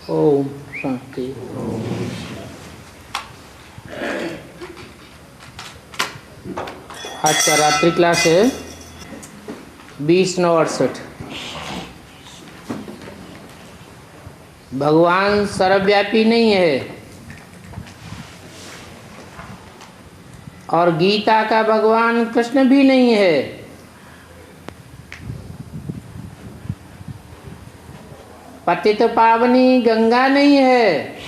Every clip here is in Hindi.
ओम शांति। आज का रात्रि क्लास है 20/9/68। भगवान सर्वव्यापी नहीं है और गीता का भगवान कृष्ण भी नहीं है। पतित पावनी गंगा नहीं है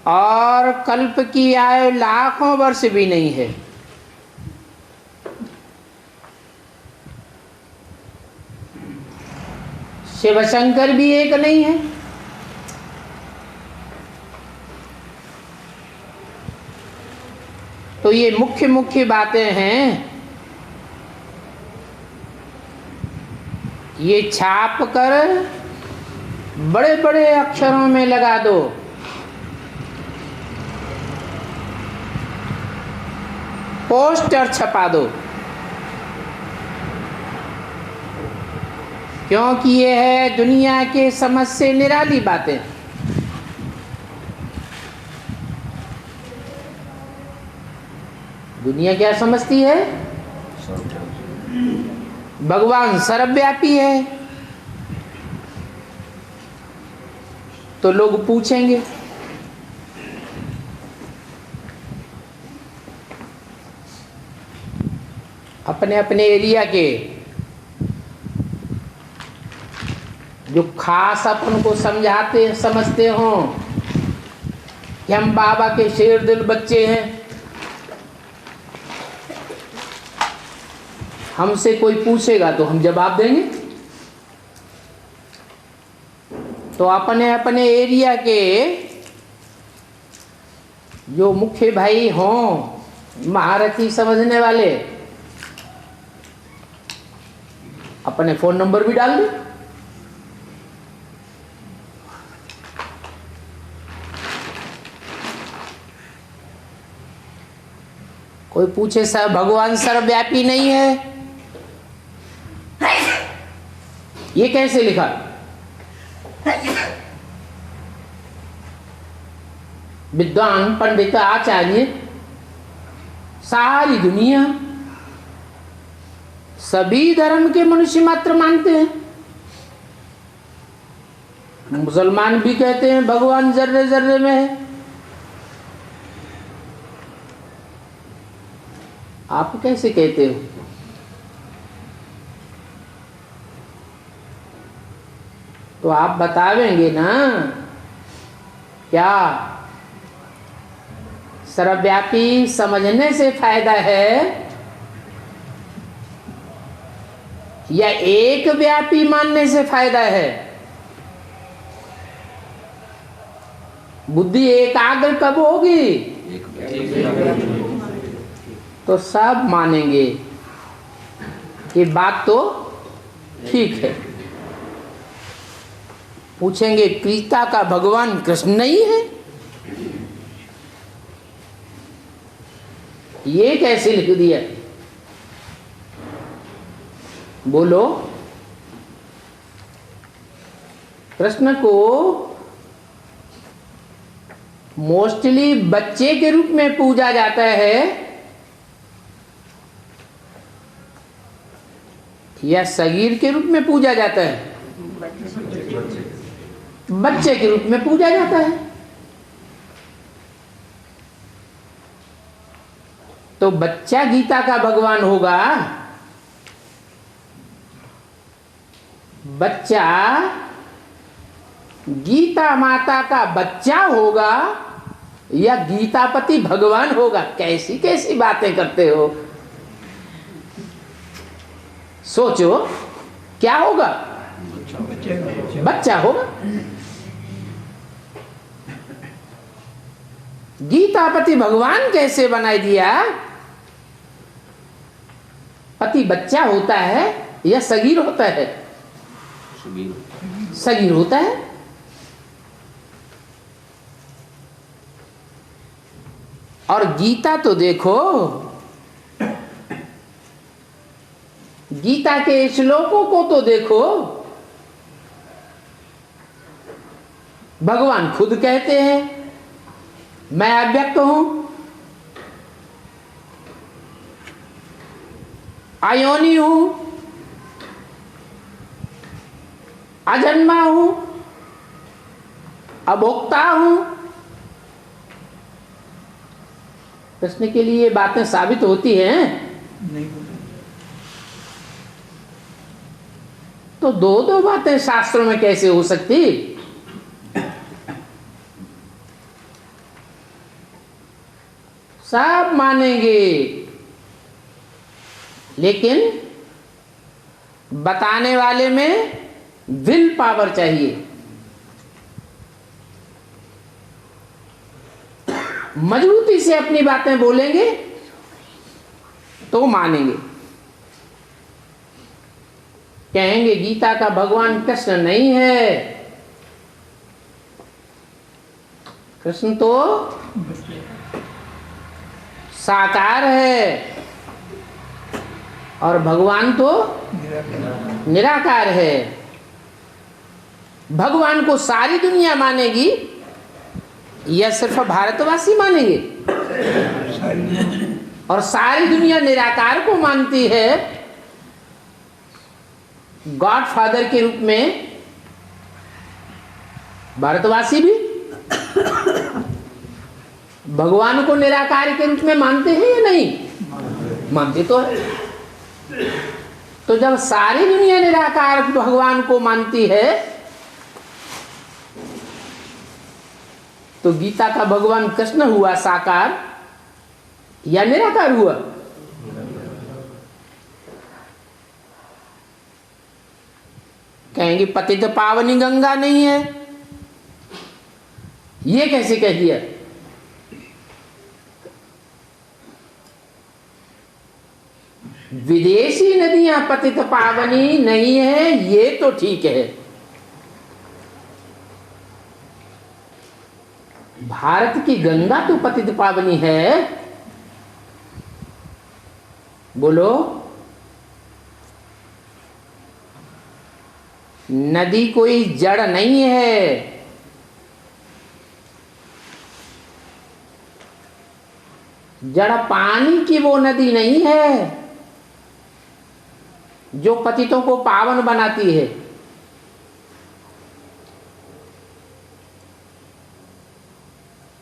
और कल्प की आयु लाखों वर्ष भी नहीं है। शिव शंकर भी एक नहीं है। तो ये मुख्य मुख्य बातें हैं, ये छाप कर बड़े बड़े अक्षरों में लगा दो। पोस्टर छपा दो, क्योंकि ये है दुनिया के समझ से निराली बातें। दुनिया क्या समझती है? भगवान सर्वव्यापी है। तो लोग पूछेंगे अपने अपने एरिया के जो खास अपन को समझाते समझते हो कि हम बाबा के शेर दिल बच्चे हैं। हमसे कोई पूछेगा तो हम जवाब देंगे। तो अपने अपने एरिया के जो मुख्य भाई हों, महारथी समझने वाले, अपने फोन नंबर भी डाल दें। कोई पूछे सर भगवान सर्वव्यापी नहीं है, ये कैसे लिखा? विद्वान पंडित आचार्य सारी दुनिया सभी धर्म के मनुष्य मात्र मानते हैं। मुसलमान भी कहते हैं भगवान जर्रे जर्रे में है। आप कैसे कहते हो? तो आप बतावेंगे ना क्या सर्वव्यापी समझने से फायदा है या एक व्यापी मानने से फायदा है? बुद्धि एकाग्र कब होगी? तो सब मानेंगे कि बात तो ठीक है। पूछेंगे गीता का भगवान कृष्ण नहीं है, ये कैसे लिख दिया? बोलो। कृष्ण को मोस्टली बच्चे के रूप में पूजा जाता है या सगीर के रूप में पूजा जाता है? बच्चे के रूप में पूजा जाता है। तो बच्चा गीता का भगवान होगा, बच्चा गीता माता का बच्चा होगा या गीतापति भगवान होगा? कैसी कैसी बातें करते हो? सोचो, क्या होगा? बच्चा होगा। गीतापति भगवान कैसे बनाई दिया? पति बच्चा होता है या सगीर होता है? सगीर होता है। और गीता तो देखो, गीता के श्लोकों को तो देखो, भगवान खुद कहते हैं मैं अव्यक्त हूं, अयोनि हूं, अजन्मा हूं, अभोक्ता हूं। कृष्ण के लिए ये बातें साबित होती हैं? नहीं। तो दो दो बातें शास्त्रों में कैसे हो सकती? सब मानेंगे, लेकिन बताने वाले में विल पावर चाहिए, मजबूती से अपनी बातें बोलेंगे तो मानेंगे। कहेंगे गीता का भगवान कृष्ण नहीं है, कृष्ण तो साकार है और भगवान तो निराकार है। भगवान को सारी दुनिया मानेगी या सिर्फ भारतवासी मानेंगे? और सारी दुनिया निराकार को मानती है, गॉड फादर के रूप में। भारतवासी भी भगवान को निराकार के रूप में मानते हैं या नहीं? मानते तो है। तो जब सारी दुनिया निराकार भगवान को मानती है, तो गीता का भगवान कृष्ण हुआ साकार या निराकार हुआ? कहेंगे पतित पावनी गंगा नहीं है, ये कैसे कह दिया? विदेशी नदियां पतित पावनी नहीं है, ये तो ठीक है। भारत की गंगा तो पतित पावनी है। बोलो, नदी कोई जड़ नहीं है। जड़ पानी की वो नदी नहीं है जो पतितों को पावन बनाती है।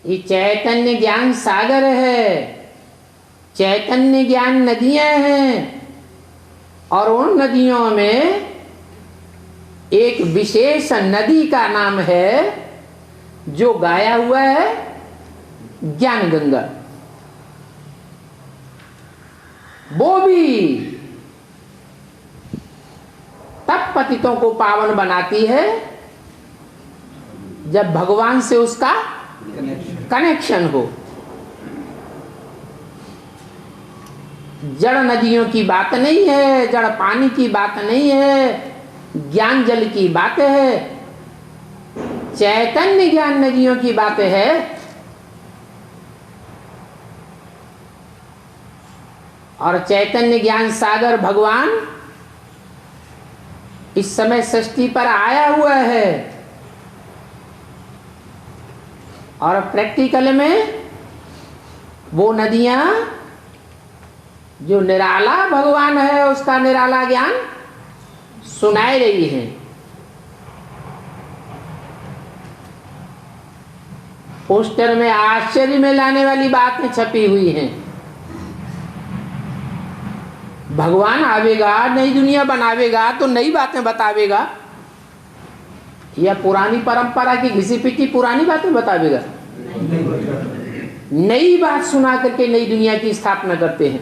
ये चैतन्य ज्ञान सागर है, चैतन्य ज्ञान नदियां हैं, और उन नदियों में एक विशेष नदी का नाम है जो गाया हुआ है, ज्ञान गंगा। वो भी तब पतितों को पावन बनाती है जब भगवान से उसका कनेक्शन हो। जड़ नदियों की बात नहीं है, जड़ पानी की बात नहीं है, ज्ञान जल की बात है, चैतन्य ज्ञान नदियों की बात है। और चैतन्य ज्ञान सागर भगवान इस समय सृष्टि पर आया हुआ है, और प्रैक्टिकल में वो नदियां जो निराला भगवान है उसका निराला ज्ञान सुनाई रही हैं। पोस्टर में आश्चर्य में लाने वाली बातें छपी हुई हैं। भगवान आवेगा, नई दुनिया बनावेगा तो नई बातें बतावेगा, या पुरानी परंपरा की घिसी पिटी पुरानी बातें बतावेगा? नई बात सुना करके नई दुनिया की स्थापना करते हैं।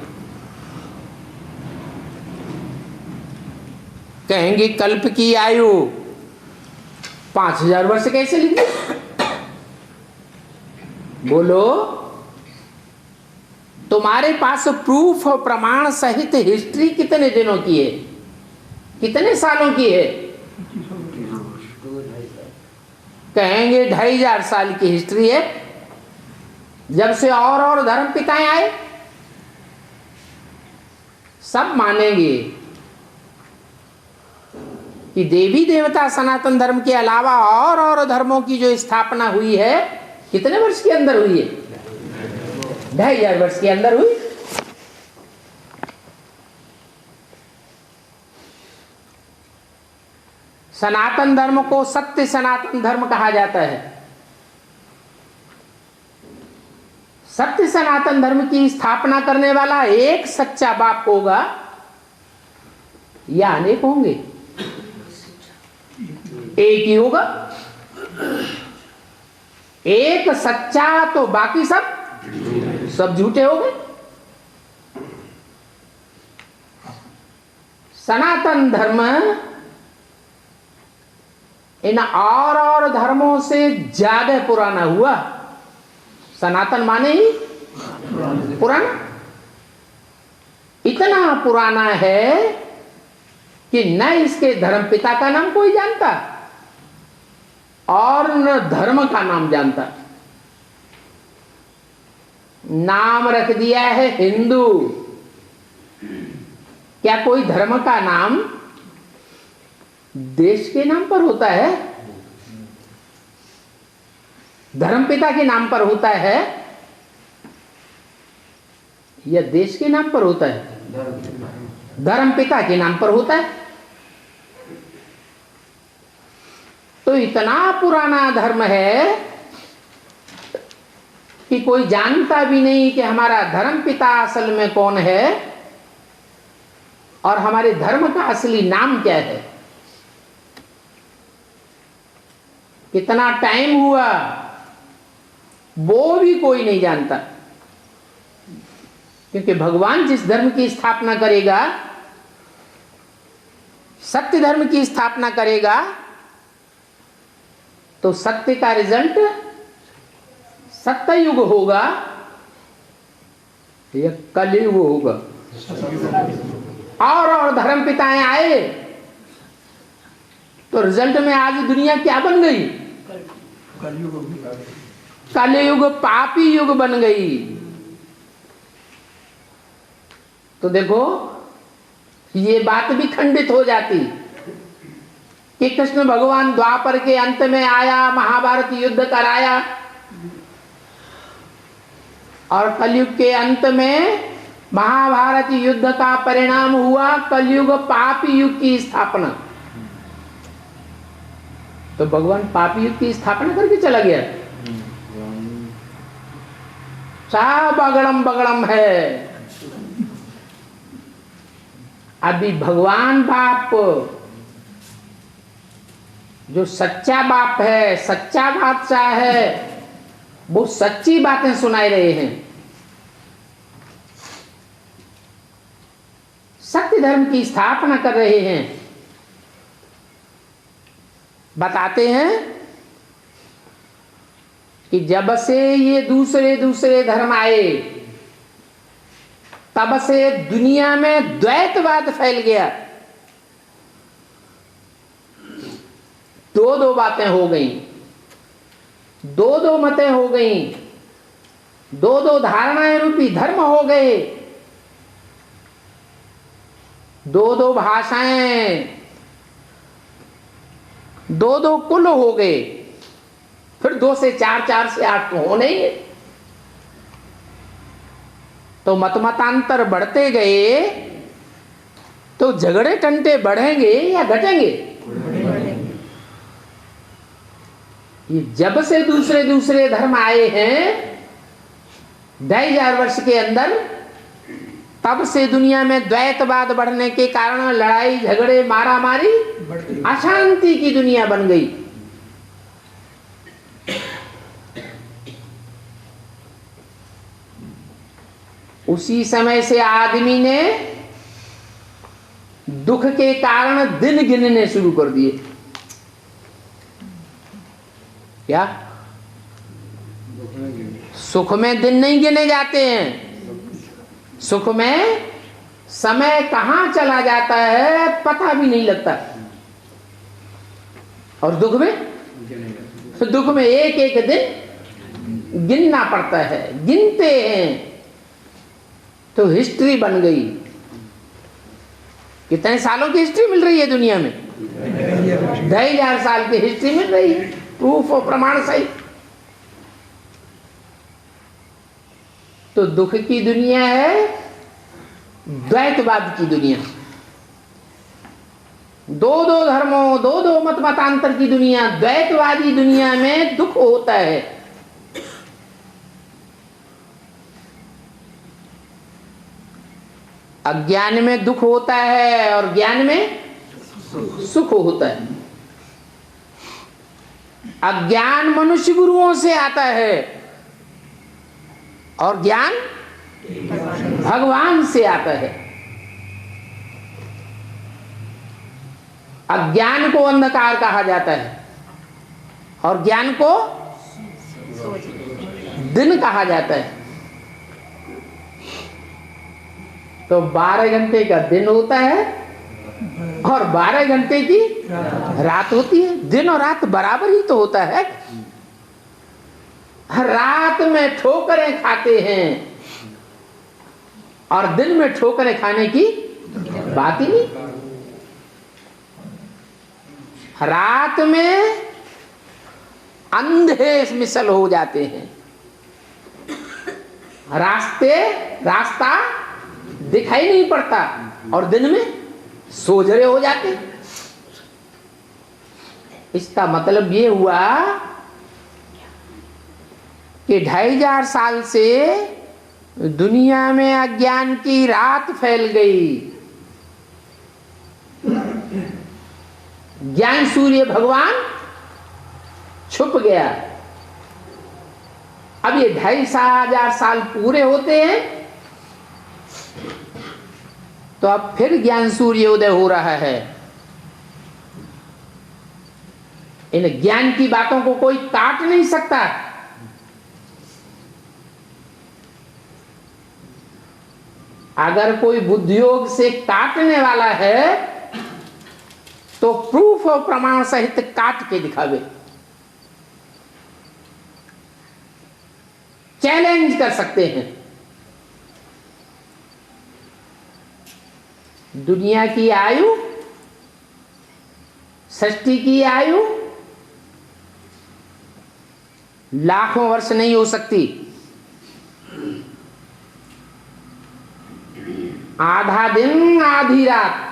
कहेंगे कल्प की आयु 5000 वर्ष कैसे लिख दी? बोलो, तुम्हारे पास प्रूफ और प्रमाण सहित हिस्ट्री कितने दिनों की है, कितने सालों की है? कहेंगे 2500 साल की हिस्ट्री है, जब से और धर्म पिताएं आए। सब मानेंगे कि देवी देवता सनातन धर्म के अलावा और धर्मों की जो स्थापना हुई है कितने वर्ष के अंदर हुई है? 2500 वर्ष के अंदर हुई। सनातन धर्म को सत्य सनातन धर्म कहा जाता है। सत्य सनातन धर्म की स्थापना करने वाला एक सच्चा बाप होगा या अनेक होंगे? एक ही होगा। एक सच्चा तो बाकी सब झूठे हो गए। सनातन धर्म इन और धर्मों से ज्यादा पुराना हुआ। सनातन माने ही पुराना। इतना पुराना है कि न इसके धर्म पिता का नाम कोई जानता और न धर्म का नाम जानता। नाम रख दिया है हिंदू। क्या कोई धर्म का नाम देश के नाम पर होता है? धर्म पिता के नाम पर होता है या देश के नाम पर होता है? धर्म पिता के नाम पर होता है। तो इतना पुराना धर्म है कि कोई जानता भी नहीं कि हमारा धर्म पिता असल में कौन है और हमारे धर्म का असली नाम क्या है। कितना टाइम हुआ वो भी कोई नहीं जानता, क्योंकि भगवान जिस धर्म की स्थापना करेगा, सत्य धर्म की स्थापना करेगा, तो सत्य का रिजल्ट सत्ययुग होगा या कलयुग होगा। और धर्म पिताएं आए तो रिजल्ट में आज दुनिया क्या बन गई? कलयुग पापी युग बन गई। तो देखो ये बात भी खंडित हो जाती कि कृष्ण भगवान द्वापर के अंत में आया, महाभारत युद्ध कराया और कलयुग के अंत में महाभारत युद्ध का परिणाम हुआ कलयुग पापी युग की स्थापना। तो भगवान पापी युग की स्थापना करके चला गया। सब अगड़म बगड़म है। अभी भगवान बाप जो सच्चा बाप है, सच्चा बादशाह है, वो सच्ची बातें सुनाई रहे हैं। सत्य धर्म की स्थापना कर रहे हैं। बताते हैं कि जब से ये दूसरे धर्म आए तब से दुनिया में द्वैतवाद फैल गया। दो बातें हो गई, दो मतें हो गई, दो धारणाएं रूपी धर्म हो गए, दो भाषाएं, दो कुल हो गए। फिर 2 से 4, 4 से 8 तो होने ही है। तो मतांतर बढ़ते गए तो झगड़े टंटे बढ़ेंगे या घटेंगे? ये जब से दूसरे धर्म आए हैं 2500 वर्ष के अंदर, तब से दुनिया में द्वैतवाद बढ़ने के कारण लड़ाई झगड़े मारामारी अशांति की दुनिया बन गई। उसी समय से आदमी ने दुख के कारण दिन गिनने शुरू कर दिए। क्या सुख में दिन नहीं गिने जाते हैं। सुख में समय कहां चला जाता है पता भी नहीं लगता। और दुख में एक दिन गिनना पड़ता है। गिनते हैं तो हिस्ट्री बन गई। कितने सालों की हिस्ट्री मिल रही है दुनिया में? 2,000 साल की हिस्ट्री मिल रही है, प्रूफ और प्रमाण सही। तो दुख की दुनिया है द्वैतवाद की दुनिया, दो धर्मों, दो मत मतांतर की दुनिया। द्वैतवादी दुनिया में दुख होता है, अज्ञान में दुख होता है और ज्ञान में सुख होता है। अज्ञान मनुष्य गुरुओं से आता है और ज्ञान भगवान से आता है। अज्ञान को अंधकार कहा जाता है और ज्ञान को दिन कहा जाता है। तो 12 घंटे का दिन होता है और 12 घंटे की रात होती है। दिन और रात बराबर ही तो होता है। रात में ठोकरें खाते हैं और दिन में ठोकरें खाने की बात ही नहीं। रात में अंधे मिसल हो जाते हैं, रास्ता दिखाई नहीं पड़ता और दिन में सोजरे हो जाते। इसका मतलब ये हुआ कि 2,500 साल से दुनिया में अज्ञान की रात फैल गई। ज्ञान सूर्य भगवान छुप गया। अब ये 2,500 साल पूरे होते हैं तो अब फिर ज्ञान सूर्योदय हो रहा है। इन ज्ञान की बातों को कोई काट नहीं सकता। अगर कोई बुद्धियोग से काटने वाला है तो प्रूफ और प्रमाण सहित काट के दिखावे, चैलेंज कर सकते हैं। दुनिया की आयु, सृष्टि की आयु लाखों वर्ष नहीं हो सकती। आधा दिन आधी रात,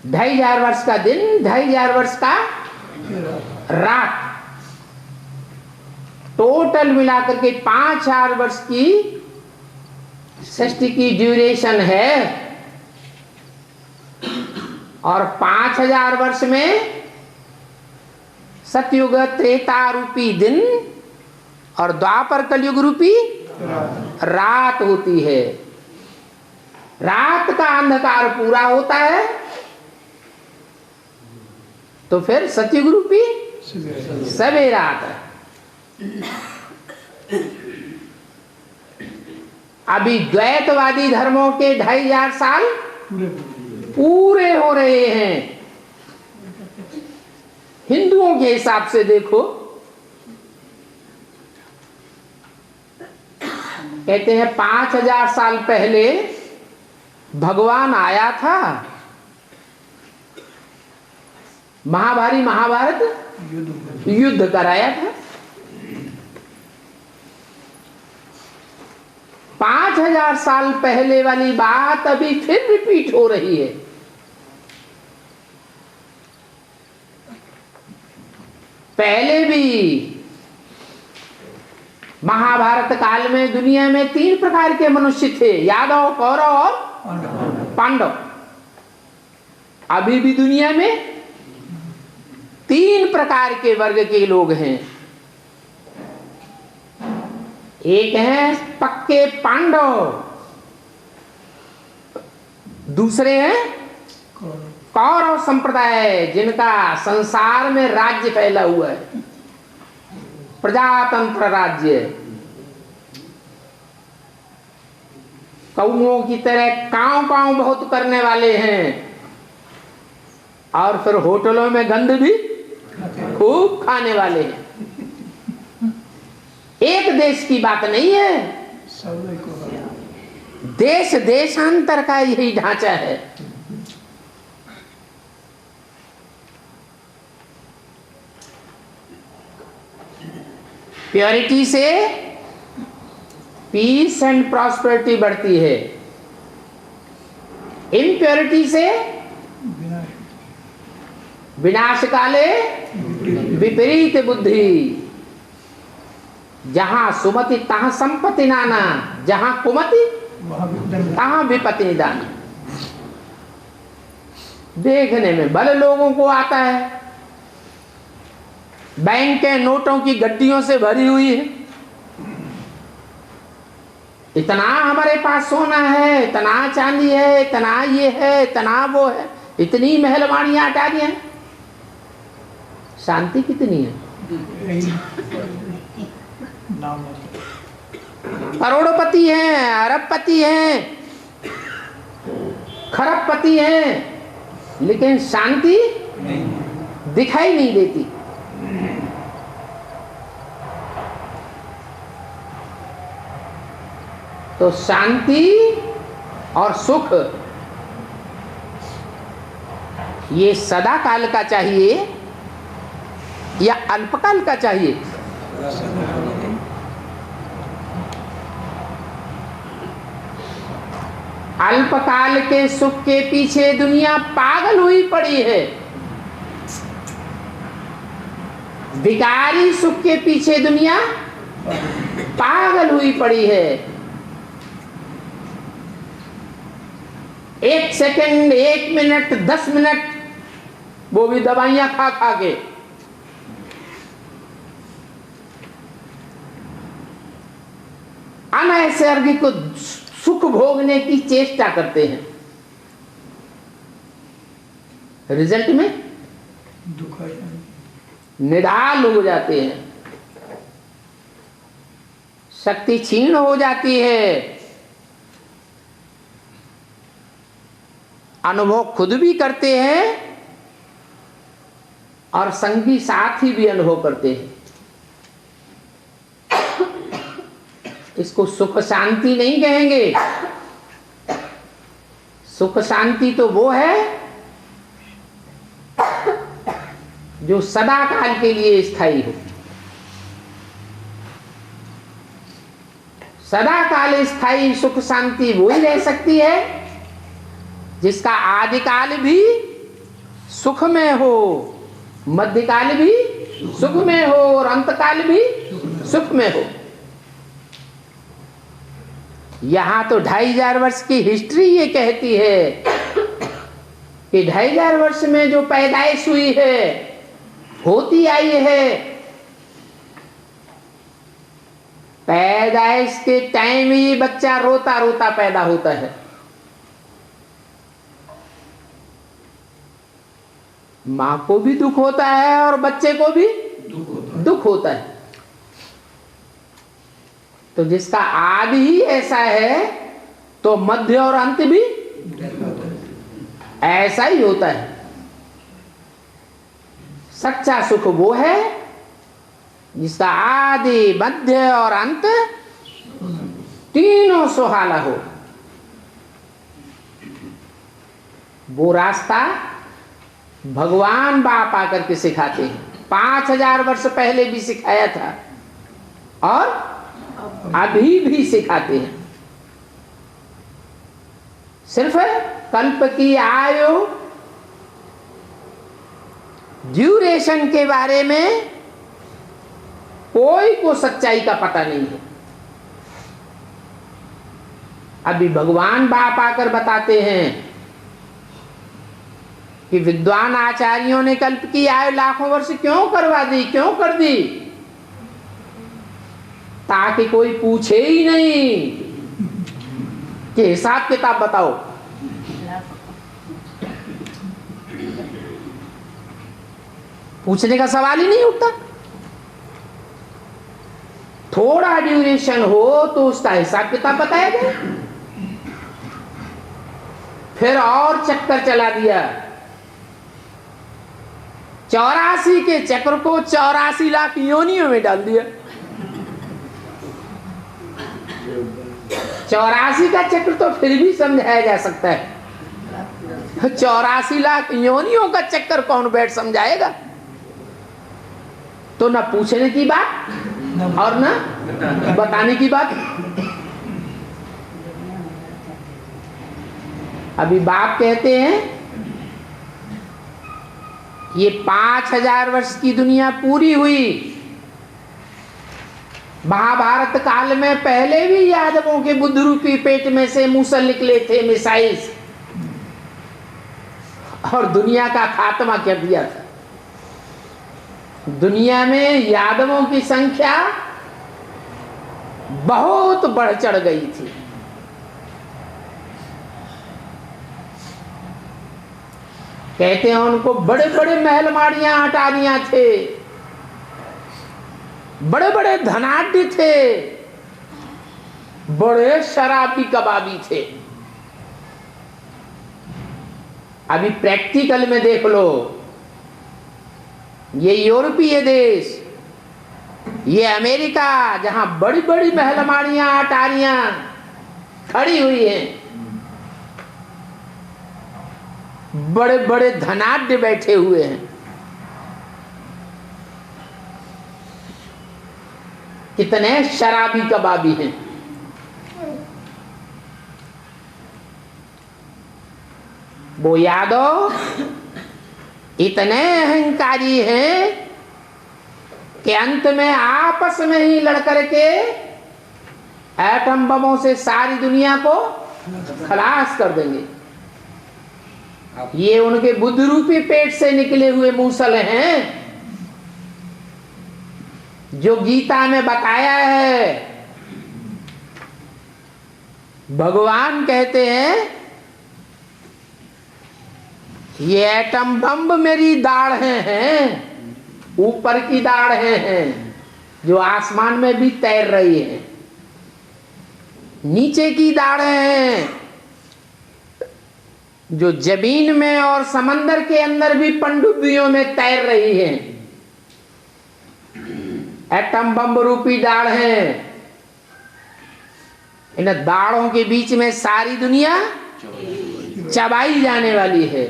2,500 वर्ष का दिन, 2,500 वर्ष का रात, टोटल मिलाकर के 5,000 वर्ष की सृष्टि की ड्यूरेशन है। और 5,000 वर्ष में सतयुग त्रेता रूपी दिन और द्वापर कलयुग रूपी रात होती है। रात का अंधकार पूरा होता है तो फिर सतयुग रूपी सवेरा आता है। अभी द्वैतवादी धर्मों के 2,500 साल पूरे हो रहे हैं। हिंदुओं के हिसाब से देखो, कहते हैं 5,000 साल पहले भगवान आया था, महाभारत युद्ध कराया था। 5,000 साल पहले वाली बात अभी फिर रिपीट हो रही है। पहले भी महाभारत काल में दुनिया में 3 प्रकार के मनुष्य थे, यादव, कौरव और पांडव। अभी भी दुनिया में 3 प्रकार के वर्ग के लोग हैं। एक है पक्के पांडव, दूसरे हैं कौरव संप्रदाय, जिनका संसार में राज्य फैला हुआ है, प्रजातंत्र राज्य। कौओं की तरह कांव कांव बहुत करने वाले हैं और फिर होटलों में गंद भी खूब खाने वाले हैं। एक देश की बात नहीं है, देश देशांतर का यही ढांचा है। प्योरिटी से पीस एंड प्रॉस्पेरिटी बढ़ती है, इम्प्योरिटी से विनाश काले विपरीत बुद्धि। जहां सुमति तहां संपत्ति नाना, जहां कुमति तहां विपत्ति निदान। देखने में भले लोगों को आता है, बैंक के नोटों की गड्डियों से भरी हुई है, इतना हमारे पास सोना है, इतना चांदी है, इतना ये है, इतना वो है, इतनी महलवाड़ियां अटारियां हैं, शांति कितनी है? करोड़पति हैं, अरबपति हैं, खरबपति हैं, लेकिन शांति दिखाई नहीं देती। तो शांति और सुख ये सदा काल का चाहिए या अल्पकाल का चाहिए? अल्पकाल के सुख के पीछे दुनिया पागल हुई पड़ी है, विकारी सुख के पीछे दुनिया पागल हुई पड़ी है। 1 सेकंड, 1 मिनट, 10 मिनट, वो भी दवाइयां खा खा के। अनैसर्गिक सुख भोगने की चेष्टा करते हैं, रिजल्ट में दुख निढाल हो जाते हैं, शक्ति क्षीण हो जाती है, अनुभव खुद भी करते हैं और संगी साथी भी अनुभव करते हैं। इसको सुख शांति नहीं कहेंगे। सुख शांति तो वो है जो सदा काल के लिए स्थायी हो। सदा काल स्थायी सुख शांति वो ही रह सकती है जिसका आदिकाल भी सुख में हो, मध्यकाल भी सुख में हो और अंतकाल भी सुख में हो। यहां तो 2500 वर्ष की हिस्ट्री ये कहती है कि 2500 वर्ष में जो पैदाइश हुई है, होती आई है, पैदाइश के टाइम ही बच्चा रोता रोता पैदा होता है। मां को भी दुख होता है और बच्चे को भी दुख होता है। तो जिसका आदि ही ऐसा है तो मध्य और अंत भी ऐसा ही होता है। सच्चा सुख वो है जिसका आदि, मध्य और अंत तीनों सुहाना हो। वो रास्ता भगवान बाप आकर के सिखाते हैं। 5000 वर्ष पहले भी सिखाया था और अभी भी सिखाते हैं। सिर्फ कल्प की आयु, ड्यूरेशन के बारे में कोई को सच्चाई का पता नहीं है। अभी भगवान बाप आकर बताते हैं कि विद्वान आचार्यों ने कल्प की आयु लाखों वर्ष क्यों करवा दी, क्यों कर दी? ताकि कोई पूछे ही नहीं कि हिसाब किताब बताओ। पूछने का सवाल ही नहीं उठता। थोड़ा ड्यूरेशन हो तो उसका हिसाब किताब बताया गया। फिर और चक्कर चला दिया। 84 के चक्र को 84 लाख योनियों में डाल दिया। 84 का चक्र तो फिर भी समझाया जा सकता है, 84 लाख योनियों का चक्कर कौन बैठ समझाएगा? तो ना पूछने की बात और ना बताने की बात। अभी बाप कहते हैं ये 5000 वर्ष की दुनिया पूरी हुई। महाभारत काल में पहले भी यादवों के बुद्ध रूपी पेट में से मूसल निकले थे, मिसाइल्स, और दुनिया का खात्मा कर दिया था। दुनिया में यादवों की संख्या बहुत बढ़ चढ़ गई थी। कहते हैं उनको बड़े बड़े महल माड़ियां अटारियां थे, बड़े बड़े धनाढ्य थे, बड़े शराबी कबाबी थे। अभी प्रैक्टिकल में देख लो, ये यूरोपीय देश, ये अमेरिका, जहां बड़ी बड़ी महलमाड़ियां अटारियां खड़ी हुई हैं, बड़े बड़े धनाढ्य बैठे हुए हैं, कितने शराबी कबाबी हैं। वो यादव इतने अहंकारी हैं कि अंत में आपस में ही लड़ करके एटम बमों से सारी दुनिया को खलास कर देंगे। ये उनके बुद्ध रूपी पेट से निकले हुए मूसल हैं, जो गीता में बताया है। भगवान कहते हैं ये एटम बम मेरी दाढ़ें हैं, ऊपर की दाढ़ें हैं जो आसमान में भी तैर रही हैं, नीचे की दाढ़ें हैं जो जमीन में और समंदर के अंदर भी पनडुब्बियों में तैर रही हैं। एटम बम रूपी दाढ़ें, इन दाढ़ों के बीच में सारी दुनिया चबाई जाने वाली है।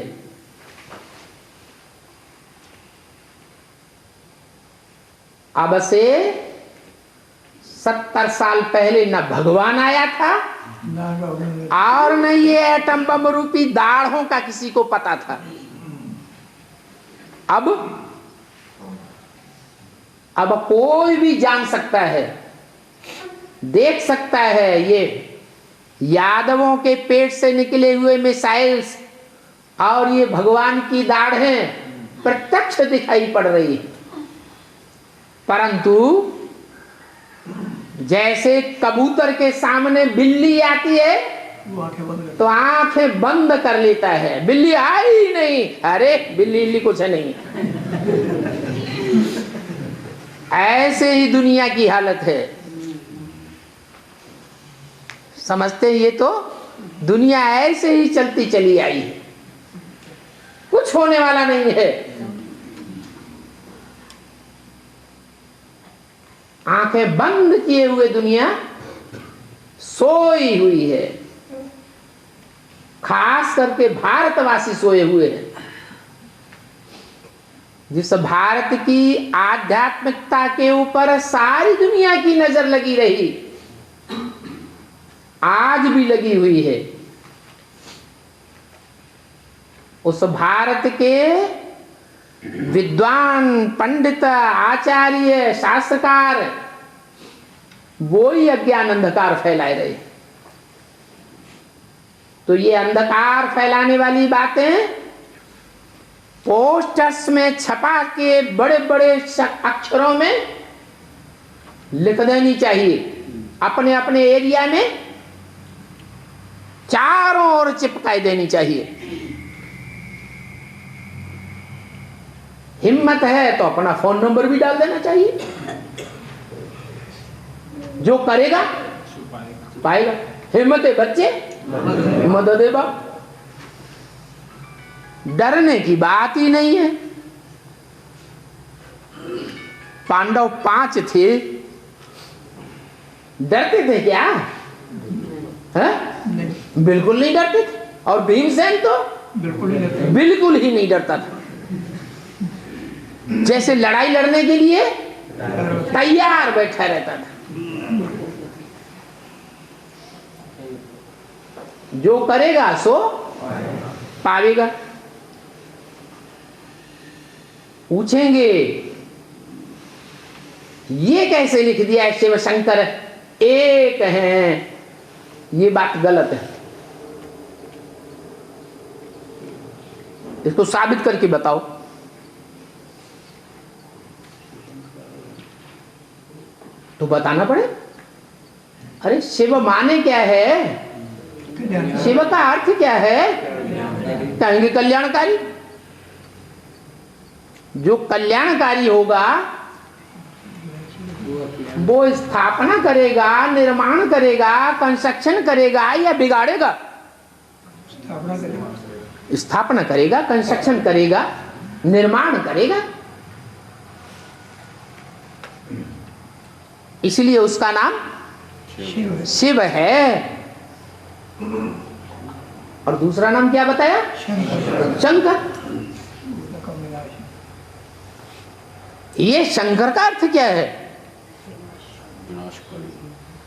अब से 70 साल पहले न भगवान आया था और न ये एटम बम रूपी दाढ़ों का किसी को पता था। अब कोई भी जान सकता है, देख सकता है। ये यादवों के पेट से निकले हुए मिसाइल्स और ये भगवान की दाढ़ें प्रत्यक्ष दिखाई पड़ रही है। परंतु जैसे कबूतर के सामने बिल्ली आती है तो आंखें बंद कर लेता है, बिल्ली आई ही नहीं, अरे बिल्ली कुछ नहीं। ऐसे ही दुनिया की हालत है। समझते ये तो दुनिया ऐसे ही चलती चली आई है, कुछ होने वाला नहीं है। आंखें बंद किए हुए दुनिया सोई हुई है। खास करके भारतवासी सोए हुए हैं। जिस भारत की आध्यात्मिकता के ऊपर सारी दुनिया की नजर लगी रही, आज भी लगी हुई है, उस भारत के विद्वान, पंडित, आचार्य, शास्त्रकार वो ही अज्ञान अंधकार फैलाए रहे। तो ये अंधकार फैलाने वाली बातें पोस्टर्स में छपा के बड़े बड़े अक्षरों में लिख देनी चाहिए। अपने अपने एरिया में चारों ओर चिपकाई देनी चाहिए। हिम्मत है तो अपना फोन नंबर भी डाल देना चाहिए। जो करेगा पाएगा। हिम्मत है बच्चे, हिम्मत दे बाप। डरने की बात ही नहीं है। पांडव 5 थे, डरते थे क्या? है? बिल्कुल नहीं डरते थे। और भीमसेन तो बिल्कुल ही नहीं डरता था। जैसे लड़ाई लड़ने के लिए तैयार बैठा रहता था। जो करेगा सो पावेगा। पूछेंगे ये कैसे लिख दिया है शिव शंकर एक हैं, ये बात गलत है, इसको साबित करके बताओ। तो बताना पड़े। अरे शिव माने क्या है, शिव का अर्थ क्या है? कहेंगे कल्याणकारी। जो कल्याणकारी होगा वो स्थापना करेगा, निर्माण करेगा, कंस्ट्रक्शन करेगा या बिगाड़ेगा? स्थापना करेगा, कंस्ट्रक्शन करेगा, निर्माण करेगा। इसलिए उसका नाम शिव है। और दूसरा नाम क्या बताया? शंकर। ये शंकर का अर्थ क्या है?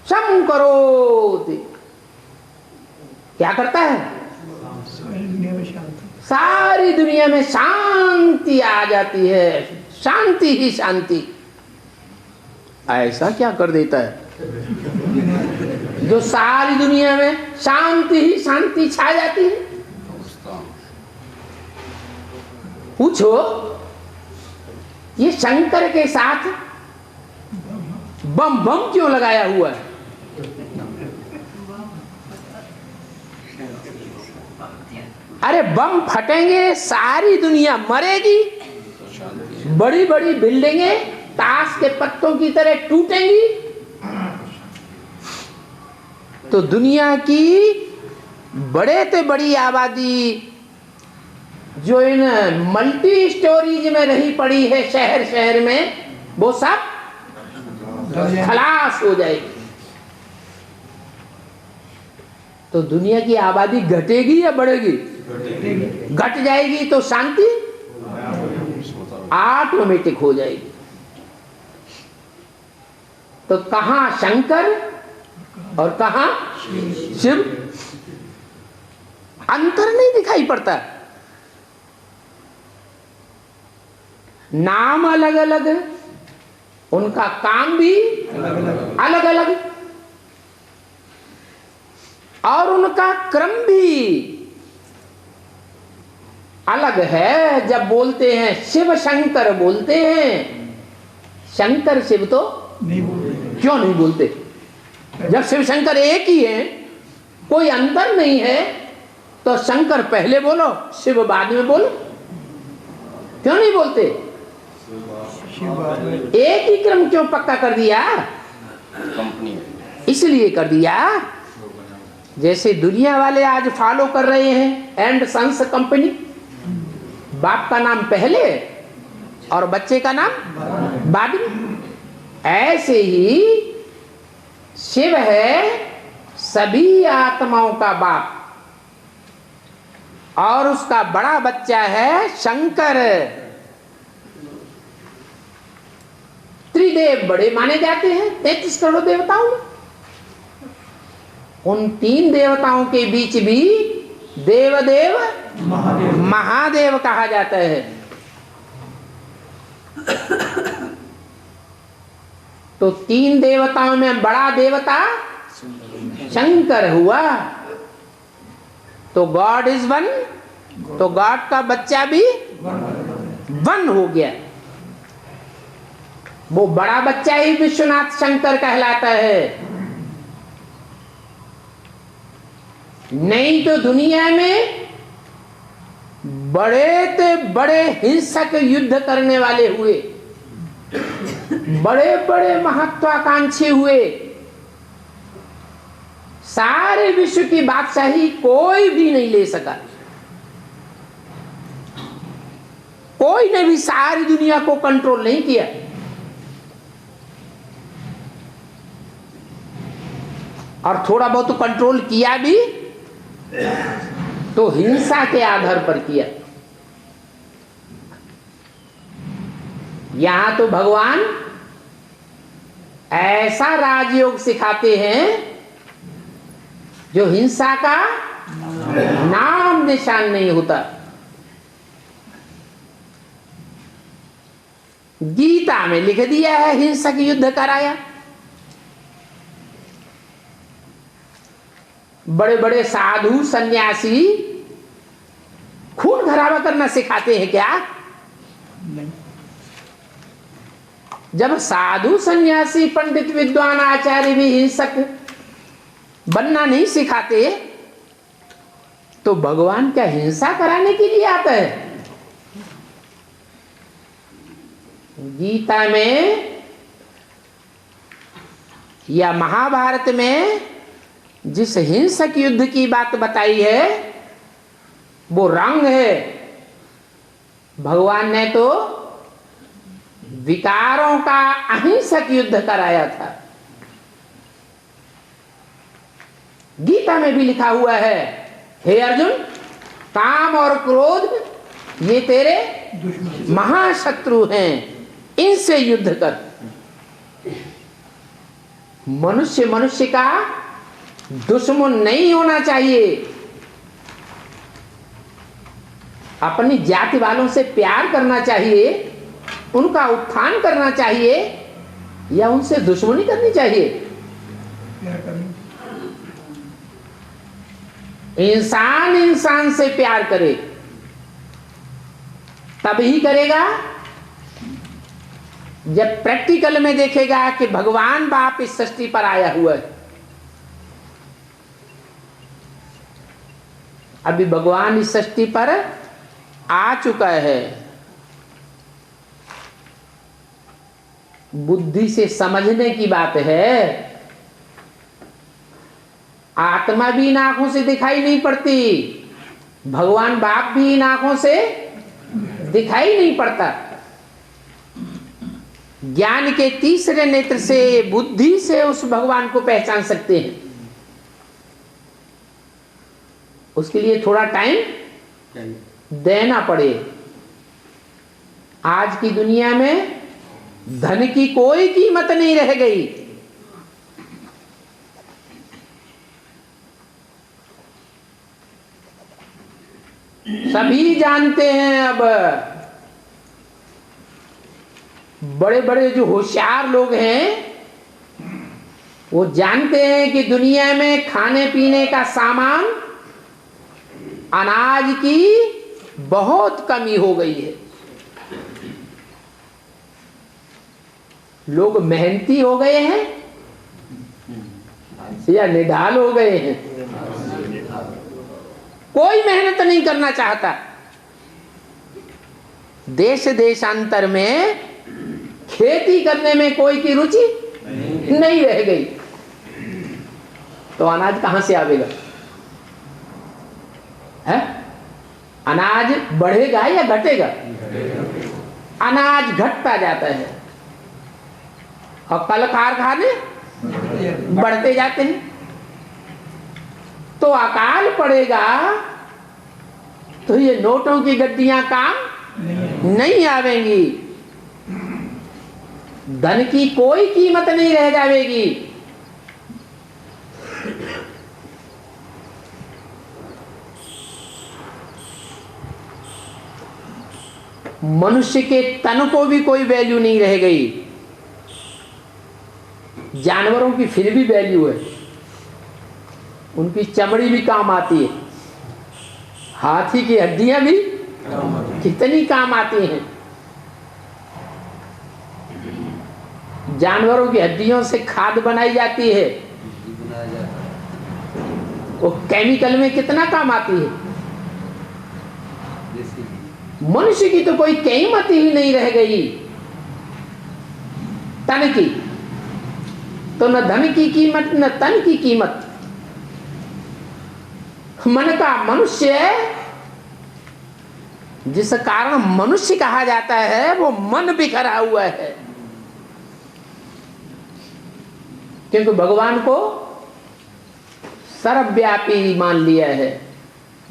शंकरोति, क्या करता है? सारी दुनिया में शांति आ जाती है, शांति ही शांति। ऐसा क्या कर देता है जो सारी दुनिया में शांति ही शांति छा जाती है? पूछो ये शंकर के साथ बम बम क्यों लगाया हुआ है? अरे बम फटेंगे, सारी दुनिया मरेगी, बड़ी बड़ी बिल्डिंगें ताश के पत्तों की तरह टूटेंगी, तो दुनिया की बड़े से बड़ी आबादी जो इन मल्टी स्टोरीज में रही पड़ी है शहर शहर में, वो सब खलास हो जाएगी। तो दुनिया की आबादी घटेगी या बढ़ेगी? घट जाएगी तो शांति ऑटोमेटिक हो जाएगी। तो कहां शंकर और कहां शिव? अंतर नहीं दिखाई पड़ता। नाम अलग अलग, उनका काम भी अलग अलग, और उनका क्रम भी अलग है। जब बोलते हैं शिव शंकर बोलते हैं, शंकर शिव तो नहीं बोलते। क्यों नहीं बोलते? जब शिव शंकर एक ही है, कोई अंतर नहीं है, तो शंकर पहले बोलो, शिव बाद में बोलो। क्यों नहीं बोलते? एक ही क्रम क्यों पक्का कर दिया? इसलिए कर दिया जैसे दुनिया वाले आज फॉलो कर रहे हैं एंड सन्स कंपनी, बाप का नाम पहले और बच्चे का नाम बाद में। ऐसे ही शिव है सभी आत्माओं का बाप, और उसका बड़ा बच्चा है शंकर। त्रिदेव बड़े माने जाते हैं 33 करोड़ देवताओं में। उन 3 देवताओं के बीच भी देवदेव महादेव कहा जाता है। तो 3 देवताओं में बड़ा देवता शंकर हुआ। तो गॉड इज वन, तो गॉड का बच्चा भी वन हो गया। वो बड़ा बच्चा ही विश्वनाथ शंकर कहलाता है। नहीं तो दुनिया में बड़े से बड़े हिंसक युद्ध करने वाले हुए, बड़े बड़े महत्वाकांक्षी हुए, सारे विश्व की बादशाही कोई भी नहीं ले सका। कोई ने भी सारी दुनिया को कंट्रोल नहीं किया। और थोड़ा बहुत कंट्रोल किया भी तो हिंसा के आधार पर किया। यहां तो भगवान ऐसा राजयोग सिखाते हैं जो हिंसा का नाम निशान नहीं होता। गीता में लिख दिया है हिंसक युद्ध कराया। बड़े बड़े साधु सन्यासी खून खराबा करना सिखाते हैं क्या? नहीं। जब साधु सन्यासी पंडित विद्वान आचार्य भी हिंसक बनना नहीं सिखाते तो भगवान क्या हिंसा कराने के लिए आता है? गीता में या महाभारत में जिस हिंसक युद्ध की बात बताई है वो रंग है। भगवान ने तो विकारों का अहिंसक युद्ध कराया था। गीता में भी लिखा हुआ है, हे अर्जुन, काम और क्रोध ये तेरे महाशत्रु हैं, इनसे युद्ध कर। मनुष्य मनुष्य का दुश्मन नहीं होना चाहिए। अपनी जाति वालों से प्यार करना चाहिए, उनका उत्थान करना चाहिए या उनसे दुश्मनी करनी चाहिए? इंसान इंसान से प्यार करे तभी करेगा जब प्रैक्टिकल में देखेगा कि भगवान बाप इस सृष्टि पर आया हुआ है। अभी भगवान इस सृष्टि पर आ चुका है। बुद्धि से समझने की बात है। आत्मा भी इन आंखों से दिखाई नहीं पड़ती, भगवान बाप भी इन आंखों से दिखाई नहीं पड़ता। ज्ञान के तीसरे नेत्र से, बुद्धि से उस भगवान को पहचान सकते हैं। उसके लिए थोड़ा टाइम देना पड़े। आज की दुनिया में धन की कोई कीमत नहीं रह गई। सभी जानते हैं। अब बड़े बड़े जो होशियार लोग हैं वो जानते हैं कि दुनिया में खाने पीने का सामान, अनाज की बहुत कमी हो गई है। लोग मेहनती हो गए हैं या निढाल हो गए हैं? कोई मेहनत नहीं करना चाहता। देश देशांतर में खेती करने में कोई की रुचि नहीं रह गई। तो अनाज कहां से आवेगा? है? अनाज बढ़ेगा या घटेगा? अनाज घटता जाता है और कल कारखाने बढ़ते जाते हैं। तो अकाल पड़ेगा तो ये नोटों की गड्डियां काम नहीं आवेंगी। धन की कोई कीमत नहीं रह जाएगी। मनुष्य के तन को भी कोई वैल्यू नहीं रह गई। जानवरों की फिर भी वैल्यू है, उनकी चमड़ी भी काम आती है। हाथी की हड्डियां भी कितनी काम आती हैं। जानवरों की हड्डियों से खाद बनाई जाती है, वो केमिकल में कितना काम आती है। मनुष्य की तो कोई कीमत ही नहीं रह गई। तन की तो न धन की कीमत न तन की कीमत। मन का मनुष्य, जिस कारण मनुष्य कहा जाता है, वो मन बिखरा हुआ है। क्योंकि भगवान को सर्वव्यापी मान लिया है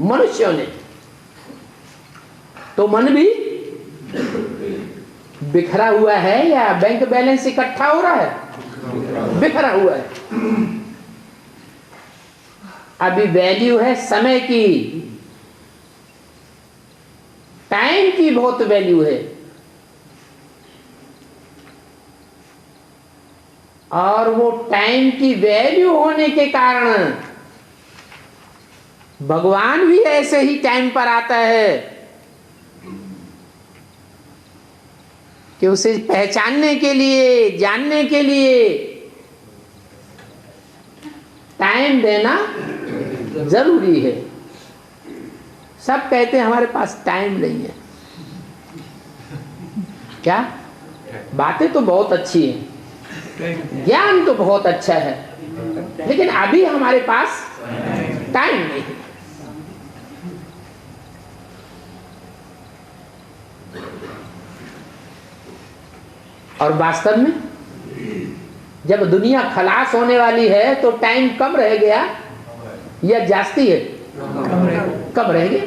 मनुष्यों ने। तो मन भी बिखरा हुआ है या बैंक बैलेंस इकट्ठा हो रहा है? बिखरा हुआ है। अभी वैल्यू है समय की, टाइम की बहुत वैल्यू है। और वो टाइम की वैल्यू होने के कारण भगवान भी ऐसे ही टाइम पर आता है कि उसे पहचानने के लिए, जानने के लिए टाइम देना जरूरी है। सब कहते हैं हमारे पास टाइम नहीं है। क्या बातें तो बहुत अच्छी हैं, ज्ञान तो बहुत अच्छा है, लेकिन अभी हमारे पास टाइम नहीं है। और वास्तव में जब दुनिया खलास होने वाली है तो टाइम कम रह गया या जास्ती है? कम रह गया।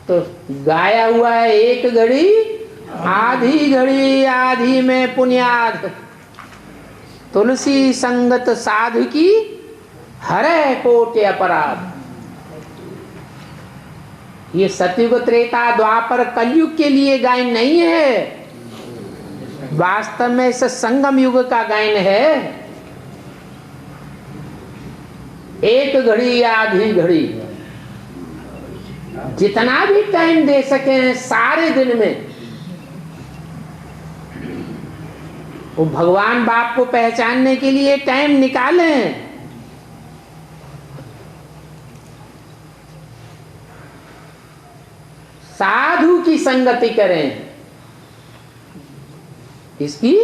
तो गाया हुआ है, एक घड़ी आधी घड़ी आधी में पुण्याद, तुलसी संगत साधु की हरे कोटि अपराध। ये सतयुग त्रेता द्वापर कलयुग के लिए गायन नहीं है, वास्तव में इस संगम युग का गायन है। एक घड़ी या आधी घड़ी, जितना भी टाइम दे सके सारे दिन में, वो भगवान बाप को पहचानने के लिए टाइम निकालें। साधु की संगति करें। इसकी